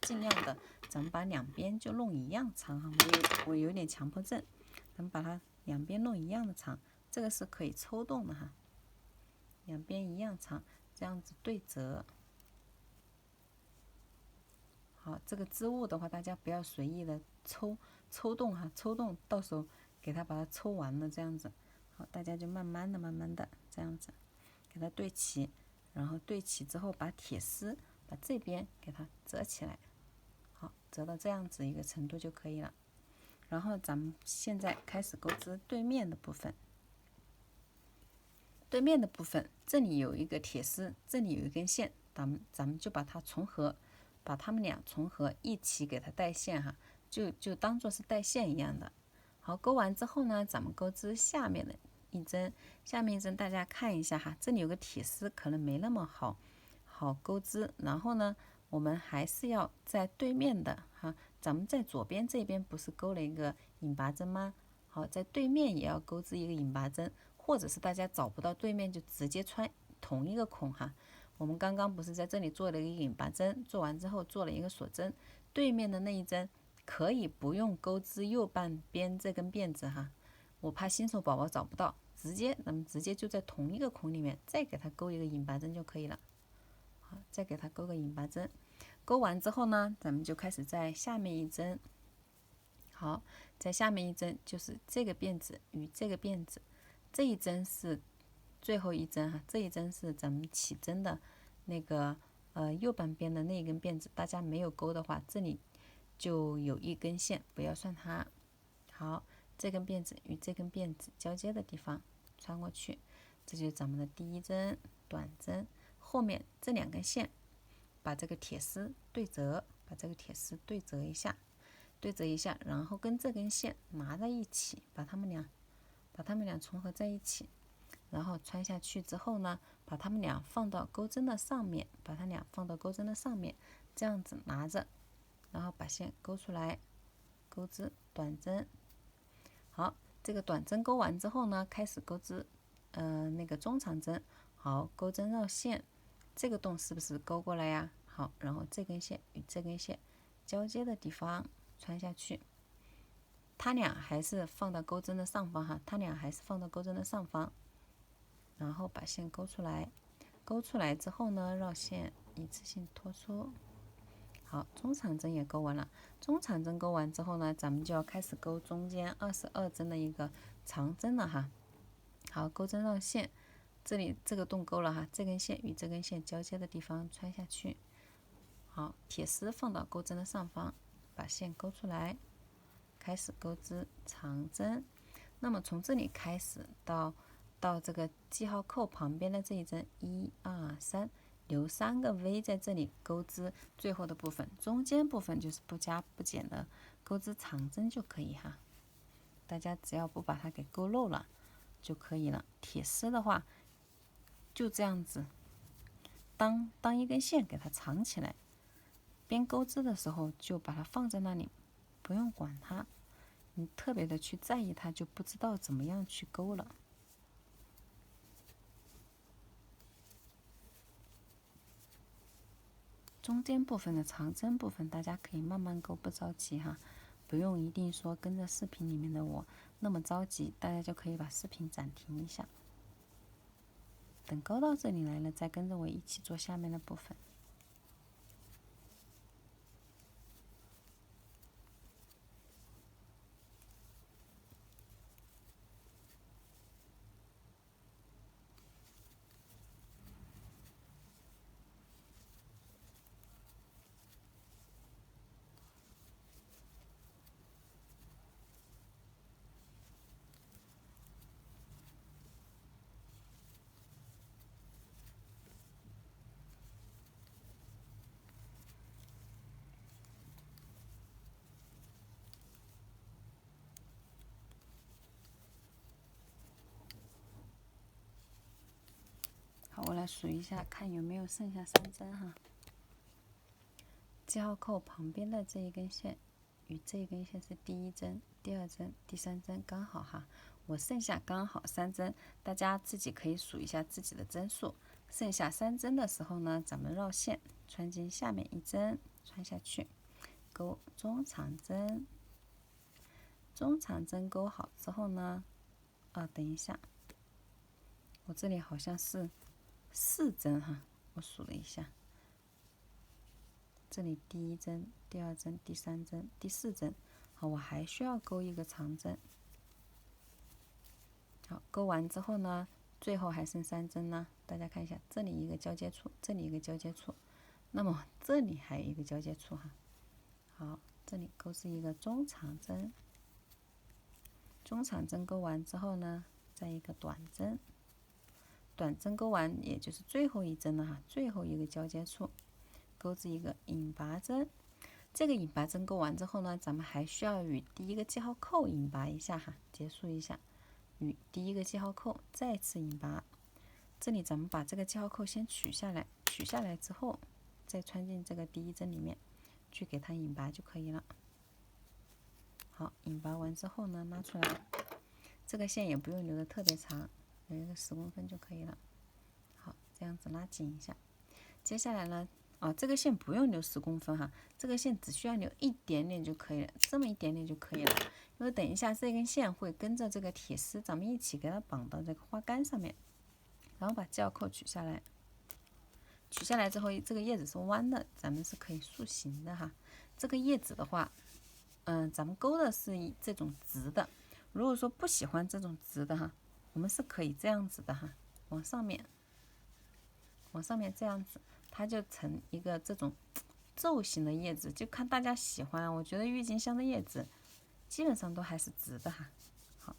尽量的，咱们把两边就弄一样长哈，我有点强迫症，咱们把它两边弄一样的长，这个是可以抽动的哈，两边一样长，这样子对折。好，这个织物的话，大家不要随意的抽动哈，抽动到时候给它把它抽完了这样子。好，大家就慢慢的这样子给它对齐，然后对齐之后把铁丝把这边给它折起来，好，折到这样子一个程度就可以了。然后咱们现在开始钩织对面的部分。对面的部分，这里有一个铁丝，这里有一根线，咱们就把它重合。把它们俩重合一起给它带线哈，就当做是带线一样的。好，钩完之后呢，咱们钩织下面的1针，下面1针大家看一下哈，这里有个铁丝，可能没那么好钩织。然后呢，我们还是要在对面的哈，咱们在左边这边不是钩了一个引拔针吗？好，在对面也要钩织一个引拔针，或者是大家找不到对面就直接穿同一个孔哈。我们刚刚不是在这里做了一个引拔针，做完之后做了一个锁针，对面的那1针可以不用钩织右半边这根辫子哈，我怕新手宝宝找不到，咱们直接就在同一个孔里面再给它钩一个引拔针就可以了。好，再给它钩个引拔针，钩完之后呢，咱们就开始在下面1针，好，好，在下面一针就是这个辫子与这个辫子，这一针是最后一针哈，这一针是咱们起针的那个右半边的那一根辫子，大家没有钩的话，这里就有一根线，不要算它。好，这根辫子与这根辫子交接的地方穿过去，这就是咱们的第一针短针。后面这2根线，把这个铁丝对折，把这个铁丝对折一下，对折一下，然后跟这根线拿在一起，把它们俩重合在一起，然后穿下去之后呢，把它们俩放到钩针的上面，这样子拿着，然后把线勾出来，钩织短针。好，这个短针钩完之后呢，开始钩织那个中长针。好，钩针绕线，这个洞是不是勾过来呀？好，然后这根线与这根线交接的地方穿下去，它俩还是放到钩针的上方哈，然后把线勾出来，勾出来之后呢，绕线一次性拖出。好，中长针也勾完了，中长针勾完之后呢，咱们就要开始勾中间22针的一个长针了哈。好，钩针绕线，这里这个洞勾了哈，这根线与这根线交接的地方穿下去。好，铁丝放到钩针的上方，把线勾出来，开始钩织长针。那么从这里开始到这个记号扣旁边的这一针，1、2、3，留3个 V 在这里钩织最后的部分，中间部分就是不加不减的钩织长针就可以哈。大家只要不把它给勾漏了就可以了。铁丝的话就这样子，当一根线给它藏起来，边钩织的时候就把它放在那里，不用管它。你特别的去在意它，就不知道怎么样去勾了。中间部分的长针部分，大家可以慢慢勾，不着急哈，不用一定说跟着视频里面的我那么着急，大家就可以把视频暂停一下，等勾到这里来了，再跟着我一起做下面的部分。好，我来数一下，看有没有剩下3针哈。记号扣旁边的这一根线与这一根线是第1针、第2针、第3针，刚好哈。我剩下刚好3针，大家自己可以数一下自己的针数。剩下3针的时候呢，咱们绕线穿进下面1针，穿下去，钩中长针。中长针钩好之后呢，等一下，我这里好像是4针哈，我数了一下，这里第1针、第2针、第3针、第4针，好，我还需要钩一个长针。好，钩完之后呢，最后还剩3针呢，大家看一下，这里一个交接处，这里一个交接处，那么这里还有一个交接处哈。好，这里钩是一个中长针，中长针钩完之后呢，再一个短针。短针钩完，也就是最后一针了哈，最后一个交接处，钩织一个引拔针。这个引拔针钩完之后呢，咱们还需要与第1个记号扣引拔一下哈，结束一下，与第1个记号扣再次引拔。这里咱们把这个记号扣先取下来，取下来之后，再穿进这个第1针里面去给它引拔就可以了。好，引拔完之后呢，拉出来，这个线也不用留的特别长，留一个10公分就可以了。好，这样子拉紧一下。接下来呢，这个线不用留10公分哈，这个线只需要留一点点就可以了，这么一点点就可以了。因为等一下这根线会跟着这个铁丝，咱们一起给它绑到这个花杆上面，然后把记号扣取下来。取下来之后，这个叶子是弯的，咱们是可以塑形的哈。这个叶子的话，咱们勾的是以这种直的。如果说不喜欢这种直的哈，我们是可以这样子的哈，往上面这样子，它就成一个这种皱形的叶子，就看大家喜欢。我觉得郁金香的叶子基本上都还是直的哈。好，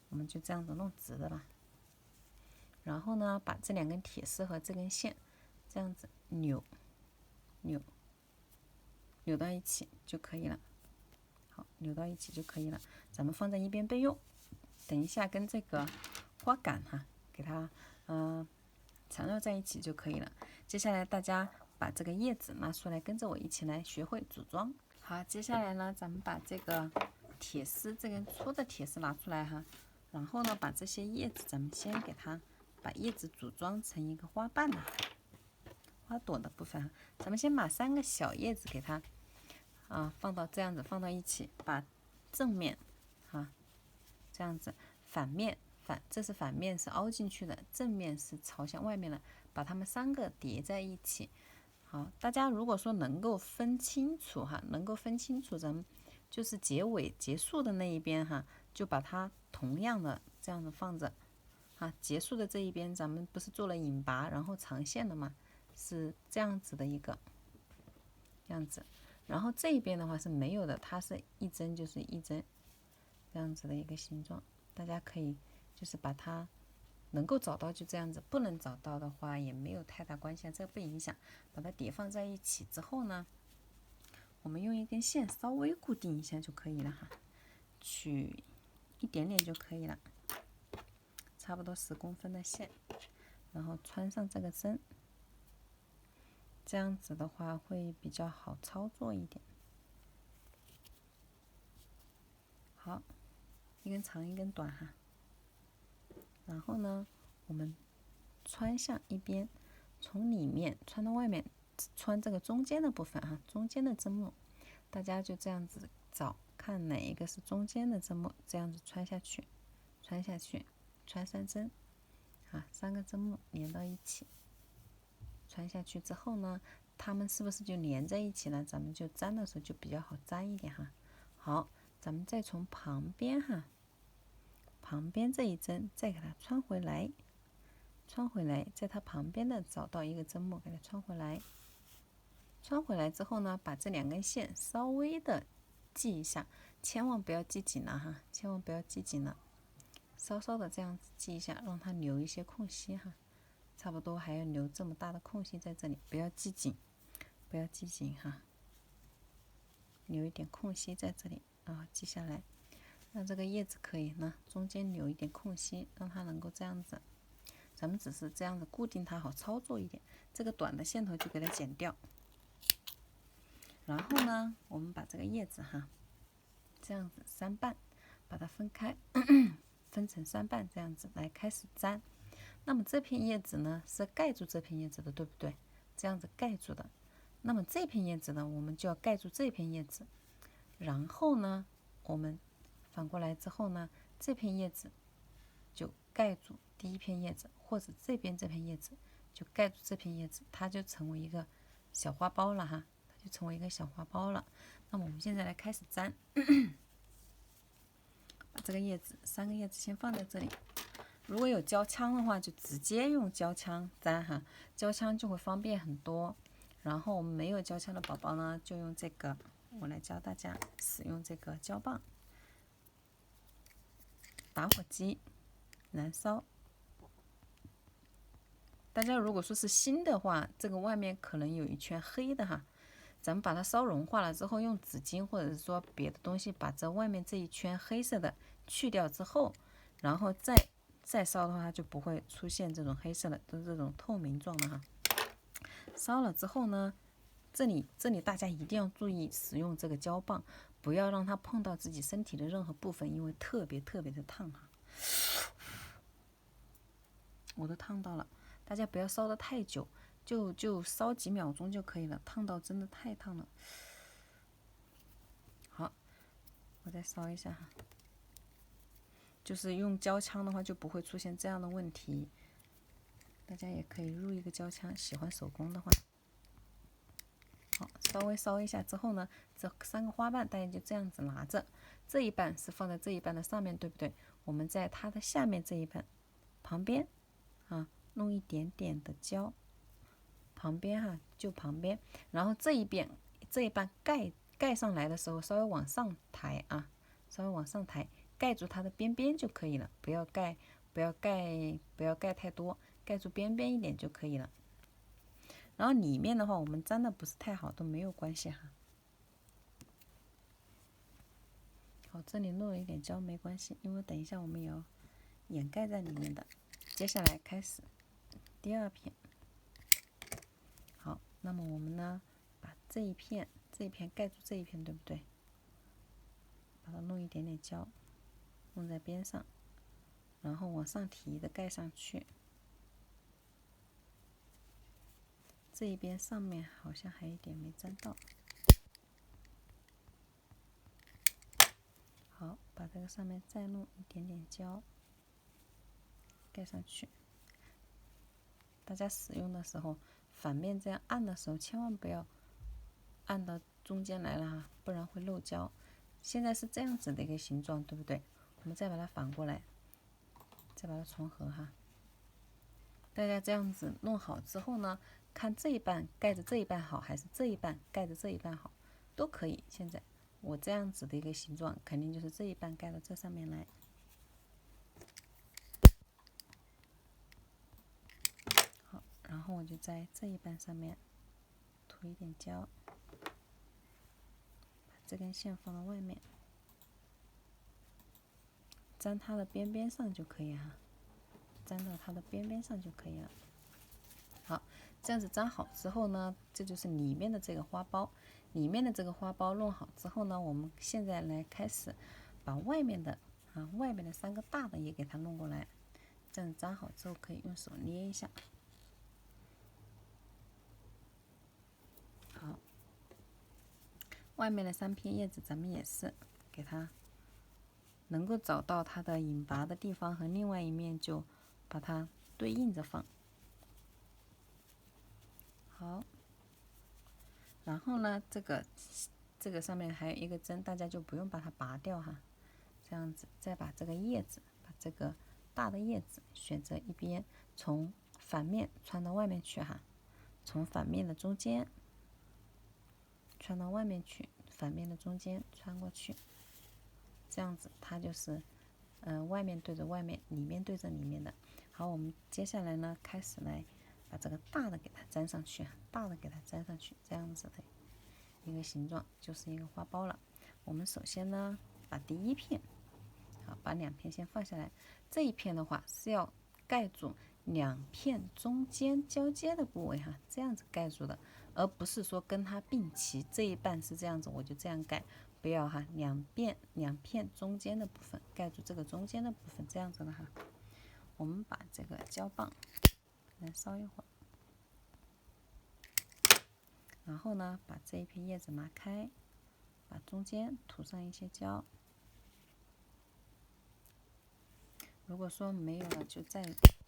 我们就这样子弄直的吧。然后呢，把这2根铁丝和这根线这样子扭到一起就可以了。好，扭到一起就可以了，咱们放在一边备用。等一下跟这个花杆哈，给它缠绕在一起就可以了。接下来大家把这个叶子拿出来，跟着我一起来学会组装。好，接下来呢，咱们把这个铁丝，这根粗的铁丝拿出来哈，然后呢，把这些叶子咱们先给它把叶子组装成一个花瓣花朵的部分。咱们先把3个小叶子给它放到这样子，放到一起，把正面这样子，这是反面是凹进去的，正面是朝向外面的，把它们3个叠在一起。好，大家如果说能够分清楚哈，咱们就是结尾结束的那一边哈，就把它同样的这样子放着。结束的这一边咱们不是做了引拔然后长线的吗？是这样子的一个样子。然后这一边的话是没有的，它是一针就是一针这样子的一个形状。大家可以就是把它能够找到就这样子，不能找到的话也没有太大关系，这个不影响。把它叠放在一起之后呢，我们用一根线稍微固定一下就可以了哈，取一点点就可以了，差不多10公分的线，然后穿上这个针，这样子的话会比较好操作一点。好，一根长一根短哈，然后呢，我们穿向一边，从里面穿到外面，穿这个中间的部分哈，中间的针目，大家就这样子找，看哪一个是中间的针目，这样子穿下去，穿3针，3个针目连到一起，穿下去之后呢，它们是不是就连在一起了？咱们就粘的时候就比较好粘一点哈。好，咱们再从旁边旁边这一针再给它穿回来，在它旁边的找到一个针目给它穿回来。穿回来之后呢，把这2根线稍微的系一下，千万不要系紧了哈，千万不要系紧了，稍稍的这样子系一下，让它留一些空隙哈，差不多还要留这么大的空隙在这里，不要系紧，哈，留一点空隙在这里记下来。让这个叶子可以呢，中间留一点空隙，让它能够这样子。咱们只是这样子固定它，好操作一点。这个短的线头就给它剪掉。然后呢，我们把这个叶子哈，这样子3瓣，把它分开，分成3瓣，这样子来开始粘。那么这片叶子呢，是盖住这片叶子的，对不对？这样子盖住的。那么这片叶子呢，我们就要盖住这片叶子。然后呢，我们反过来之后呢，这片叶子就盖住第一片叶子，或者这边这片叶子就盖住这片叶子，它就成为一个小花苞了哈，就成为一个小花苞了。那么我们现在来开始粘，把这个叶子3个叶子先放在这里。如果有胶枪的话，就直接用胶枪粘哈，胶枪就会方便很多。然后我们没有胶枪的宝宝呢，就用这个，我来教大家使用这个胶棒。打火机燃烧。大家如果说是新的话，这个外面可能有一圈黑的哈，咱们把它烧融化了之后，用纸巾或者是说别的东西把这外面这一圈黑色的去掉之后，然后再烧的话，它就不会出现这种黑色的，都是这种透明状的哈。烧了之后呢，这里大家一定要注意使用这个胶棒，不要让它碰到自己身体的任何部分，因为特别的烫哈。我都烫到了，大家不要烧得太久，就烧几秒钟就可以了，烫到真的太烫了。好，我再烧一下哈，就是用胶枪的话就不会出现这样的问题。大家也可以入一个胶枪，喜欢手工的话。好，烧稍微烧一下之后呢，这3个花瓣大家就这样子拿着，这一半是放在这一半的上面，对不对？我们在它的下面这一半旁边啊，弄一点点的胶，旁边哈，就旁边，然后这一半盖上来的时候，稍微往上抬啊，稍微往上抬，盖住它的边边就可以了，不要盖太多，盖住边边一点就可以了。然后里面的话，我们粘的不是太好都没有关系哈。好，这里漏了一点胶没关系，因为等一下我们也要掩盖在里面的。接下来开始第2片。好，那么我们呢，把这一片盖住这一片，对不对？把它弄一点点胶，弄在边上，然后往上提的盖上去。这一边上面好像还有一点没粘到。好，把这个上面再弄一点点胶，盖上去。大家使用的时候，反面这样按的时候，千万不要按到中间来了哈，不然会漏胶。现在是这样子的一个形状，对不对？我们再把它反过来，再把它重合哈。大家这样子弄好之后呢，看这一半盖着这一半好，还是这一半盖着这一半好，都可以。现在我这样子的一个形状，肯定就是这一半盖到这上面来。好，然后我就在这一半上面涂一点胶，把这根线放到外面，粘它的边边上就可以哈，粘到它的边边上就可以了。好，这样子粘好之后呢，这就是里面的这个花苞。里面的这个花苞弄好之后呢，我们现在来开始把外面的3个大的也给它弄过来。这样粘好之后，可以用手捏一下。好，外面的3片叶子咱们也是给它能够找到它的引拔的地方，和另外一面就把它对应着放。好，然后呢，这个上面还有一个针，大家就不用把它拔掉哈。这样子，再把这个叶子，把这个大的叶子选择一边，从反面穿到外面去哈，从反面的中间穿到外面去，反面的中间穿过去，这样子它就是外面对着外面，里面对着里面的。好，我们接下来呢，开始来把这个大的给它粘上去，大的给它粘上去，这样子的一个形状就是一个花苞了。我们首先呢，把第1片，好，把2片先放下来。这一片的话是要盖住2片中间交接的部位哈，这样子盖住的，而不是说跟它并齐。这一半是这样子，我就这样盖，不要哈，两片中间的部分盖住这个中间的部分，这样子的哈。我们把这个胶棒来烧一会儿，然后呢，把这一片叶子拿开，把中间涂上一些胶。如果说没有了，就再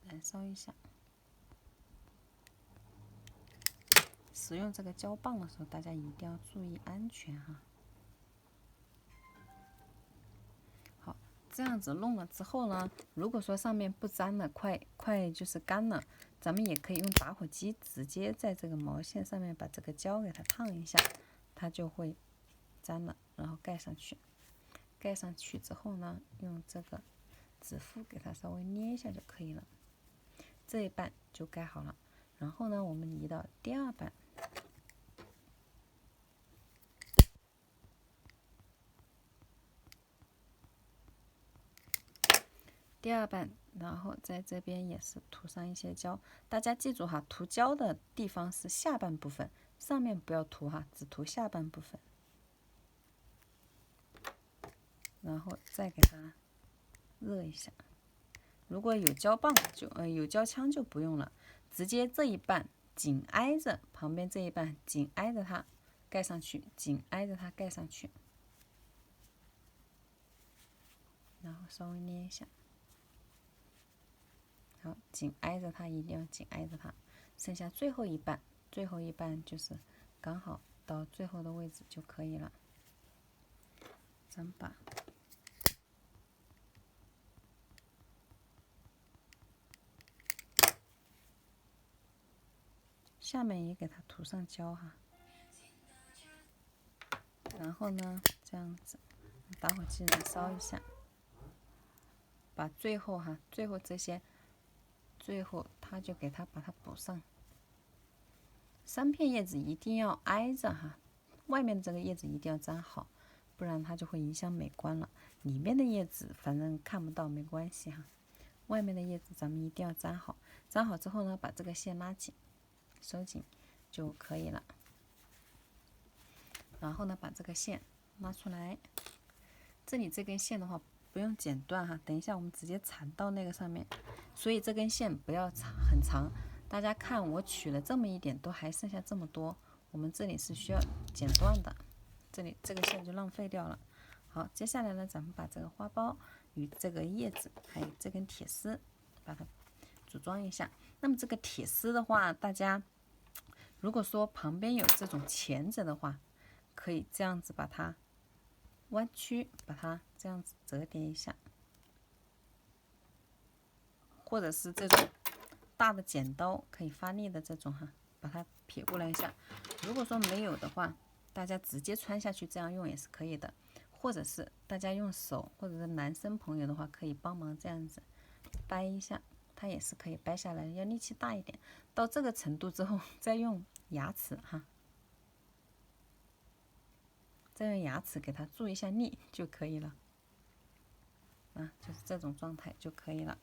燃烧一下。使用这个胶棒的时候，大家一定要注意安全哈。好，这样子弄了之后呢，如果说上面不粘了，快就是干了，咱们也可以用打火机直接在这个毛线上面把这个胶给它烫一下，它就会粘了，然后盖上去。盖上去之后呢，用这个指腹给它稍微捏一下就可以了。这一半就盖好了，然后呢，我们移到第2半。第2半，然后在这边也是涂上一些胶。大家记住哈，涂胶的地方是下半部分，上面不要涂哈，只涂下半部分。然后再给它热一下。如果有胶棒有胶枪就不用了，直接这一半紧挨着旁边这一半，紧挨着它盖上去，紧挨着它盖上去，然后稍微捏一下。好，紧挨着它，一定要紧挨着它。剩下最后一半就是刚好到最后的位置就可以了。咱们把下面也给它涂上胶哈，然后呢，这样子，打火机燃烧一下，把最后这些，最后它就给它把它补上。3片叶子一定要挨着哈，外面的这个叶子一定要粘好，不然它就会影响美观了。里面的叶子反正看不到没关系哈，外面的叶子咱们一定要粘好。粘好之后呢，把这个线拉紧，收紧就可以了。然后呢，把这个线拉出来，这里这根线的话不用剪断哈，等一下我们直接缠到那个上面，所以这根线不要很长。大家看我取了这么一点，都还剩下这么多，我们这里是需要剪断的，这里这个线就浪费掉了。好，接下来呢，咱们把这个花苞与这个叶子还有这根铁丝，把它组装一下。那么这个铁丝的话，大家如果说旁边有这种钳子的话，可以这样子把它弯曲，把它这样子折叠一下，或者是这种大的剪刀可以发力的这种哈，把它撇过来一下。如果说没有的话，大家直接穿下去这样用也是可以的，或者是大家用手，或者是男生朋友的话可以帮忙这样子掰一下，它也是可以掰下来，要力气大一点。到这个程度之后，再用牙齿哈，再用牙齿给它助一下力就可以了。就是这种状态就可以了。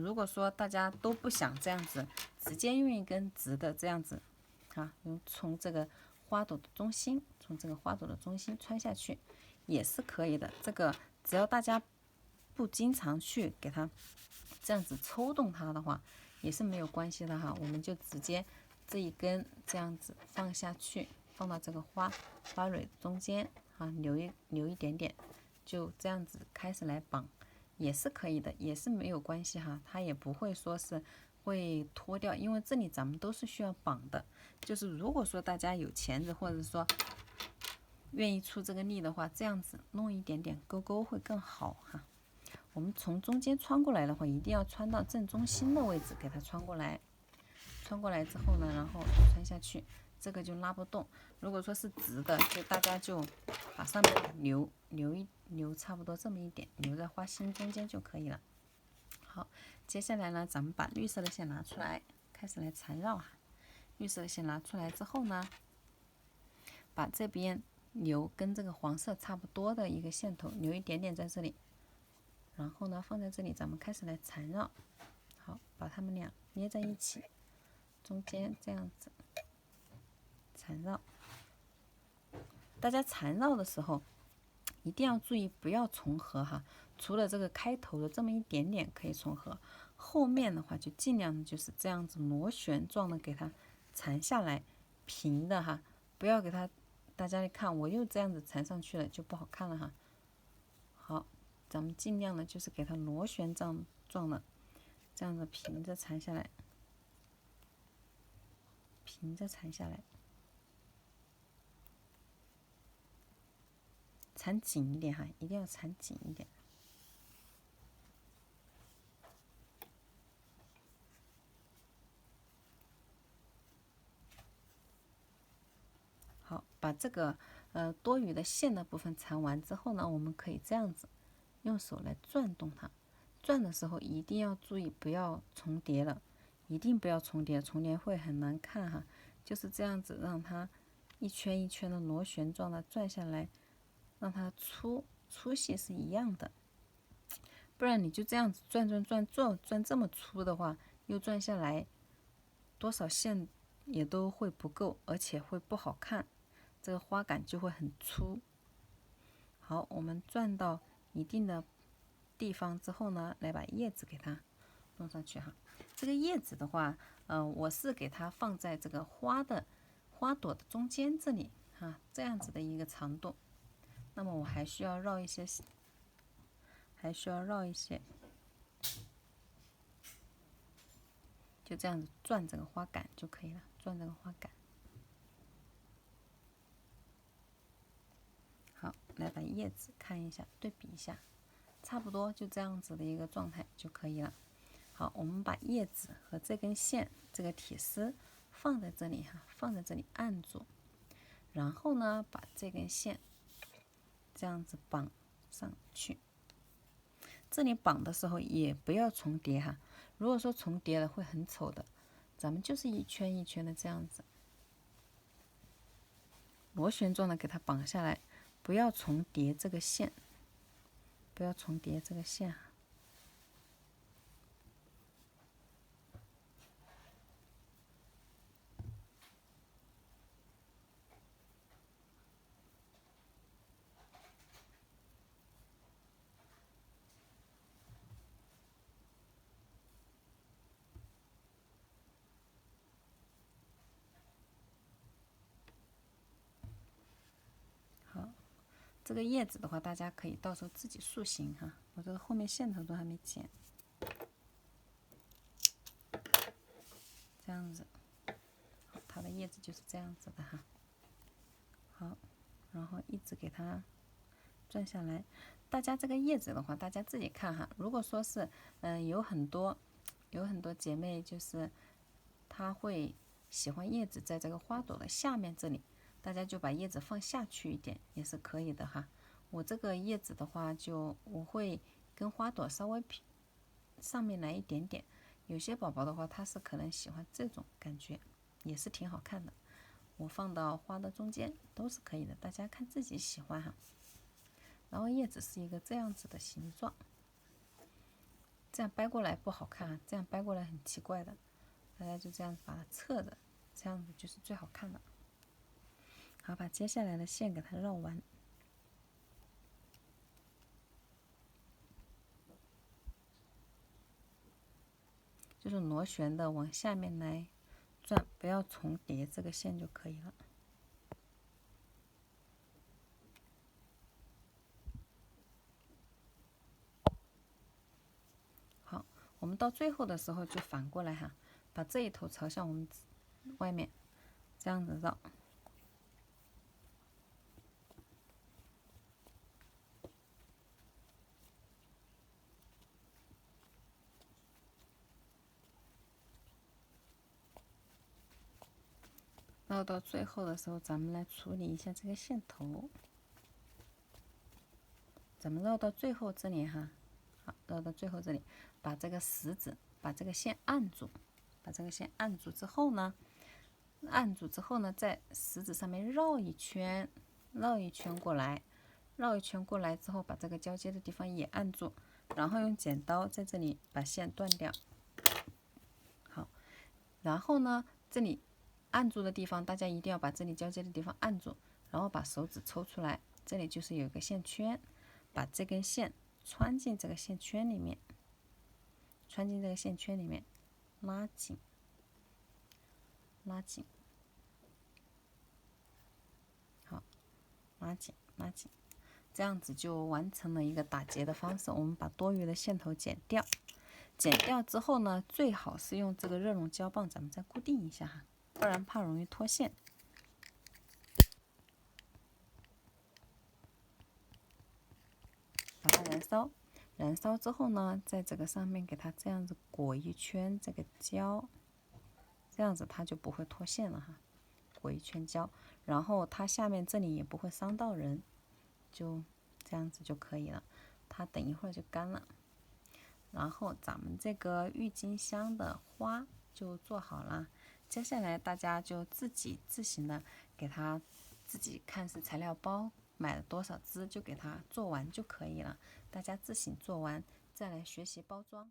如果说大家都不想这样子，直接用一根直的这样子，从这个花朵的中心，穿下去也是可以的。这个只要大家不经常去给它这样子抽动它的话，也是没有关系的哈。我们就直接这一根这样子放下去，放到这个花蕊中间留一点点，就这样子开始来绑。也是可以的，也是没有关系哈，它也不会说是会脱掉，因为这里咱们都是需要绑的。就是如果说大家有钳子，或者说愿意出这个力的话，这样子弄一点点勾勾会更好哈。我们从中间穿过来的话，一定要穿到正中心的位置给它穿过来。穿过来之后呢，然后穿下去，这个就拉不动。如果说是直的，就大家就把上面留差不多这么一点，留在花心中间就可以了。好，接下来呢，咱们把绿色的线拿出来，开始来缠绕哈。绿色的线拿出来之后呢，把这边留跟这个黄色差不多的一个线头留一点点在这里，然后呢放在这里，咱们开始来缠绕。好，把它们俩捏在一起，中间这样子缠绕。大家缠绕的时候一定要注意不要重合哈，除了这个开头的这么一点点可以重合，后面的话就尽量的就是这样子螺旋状的给它缠下来，平的哈，不要给它，大家一看我又这样子缠上去了就不好看了哈。好，咱们尽量的就是给它螺旋状的这样子平着缠下来，平着缠下来。缠紧一点哈，一定要缠紧一点。好，把这个多余的线的部分缠完之后呢，我们可以这样子用手来转动它。转的时候一定要注意不要重叠了，一定不要重叠，重叠会很难看哈。就是这样子让它一圈一圈的螺旋状的转下来，让它粗细是一样的。不然你就这样子转这么粗的话，又转下来，多少线也都会不够，而且会不好看，这个花杆就会很粗。好，我们转到一定的地方之后呢，来把叶子给它弄上去哈。这个叶子的话，我是给它放在这个花朵的中间这里哈，这样子的一个长度。那么我还需要绕一些，就这样子转这个花杆就可以了，转这个花杆。再把叶子看一下，对比一下，差不多就这样子的一个状态就可以了。好，我们把叶子和这根线，这个铁丝放在这里哈，放在这里按住，然后呢，把这根线这样子绑上去。这里绑的时候也不要重叠哈，如果说重叠了会很丑的。咱们就是一圈一圈的这样子，螺旋状的给它绑下来，不要重叠这个线，不要重叠这个线哈。好，这个叶子的话，大家可以到时候自己塑形哈。我这个后面线头都还没剪，这样子，它的叶子就是这样子的哈。好，然后一直给它转下来。大家这个叶子的话，大家自己看哈。如果说是，有很多姐妹就是她会喜欢叶子在这个花朵的下面这里，大家就把叶子放下去一点也是可以的哈。我这个叶子的话，我会跟花朵稍微上面来一点点。有些宝宝的话，他是可能喜欢这种感觉，也是挺好看的。我放到花的中间都是可以的，大家看自己喜欢哈。然后叶子是一个这样子的形状，这样掰过来不好看啊，这样掰过来很奇怪的，大家就这样把它侧着，这样子就是最好看的。好，把接下来的线给它绕完，就是螺旋的往下面来转，不要重叠这个线就可以了。好，我们到最后的时候就反过来哈，把这一头朝向我们外面，这样子绕。绕到最后的时候，咱们来处理一下这个线头。咱们绕到最后这里哈，好，绕到最后这里，把这个食指把这个线按住，把这个线按住之后呢，在食指上面绕一圈，绕一圈过来，绕一圈过来之后，把这个交接的地方也按住，然后用剪刀在这里把线断掉。好，然后呢，这里按住的地方，大家一定要把这里交接的地方按住，然后把手指抽出来，这里就是有一个线圈，把这根线穿进这个线圈里面，穿进这个线圈里面，拉紧，拉紧，好，拉紧，拉紧，这样子就完成了一个打结的方式。我们把多余的线头剪掉，剪掉之后呢，最好是用这个热熔胶棒，咱们再固定一下哈，不然怕容易脱线。把它燃烧，燃烧之后呢，在这个上面给它这样子裹一圈这个胶，这样子它就不会脱线了哈。裹一圈胶，然后它下面这里也不会伤到人，就这样子就可以了。它等一会儿就干了。然后咱们这个郁金香的花就做好了，接下来大家就自己自行的给它自己看是材料包买了多少支就给它做完就可以了，大家自行做完再来学习包装。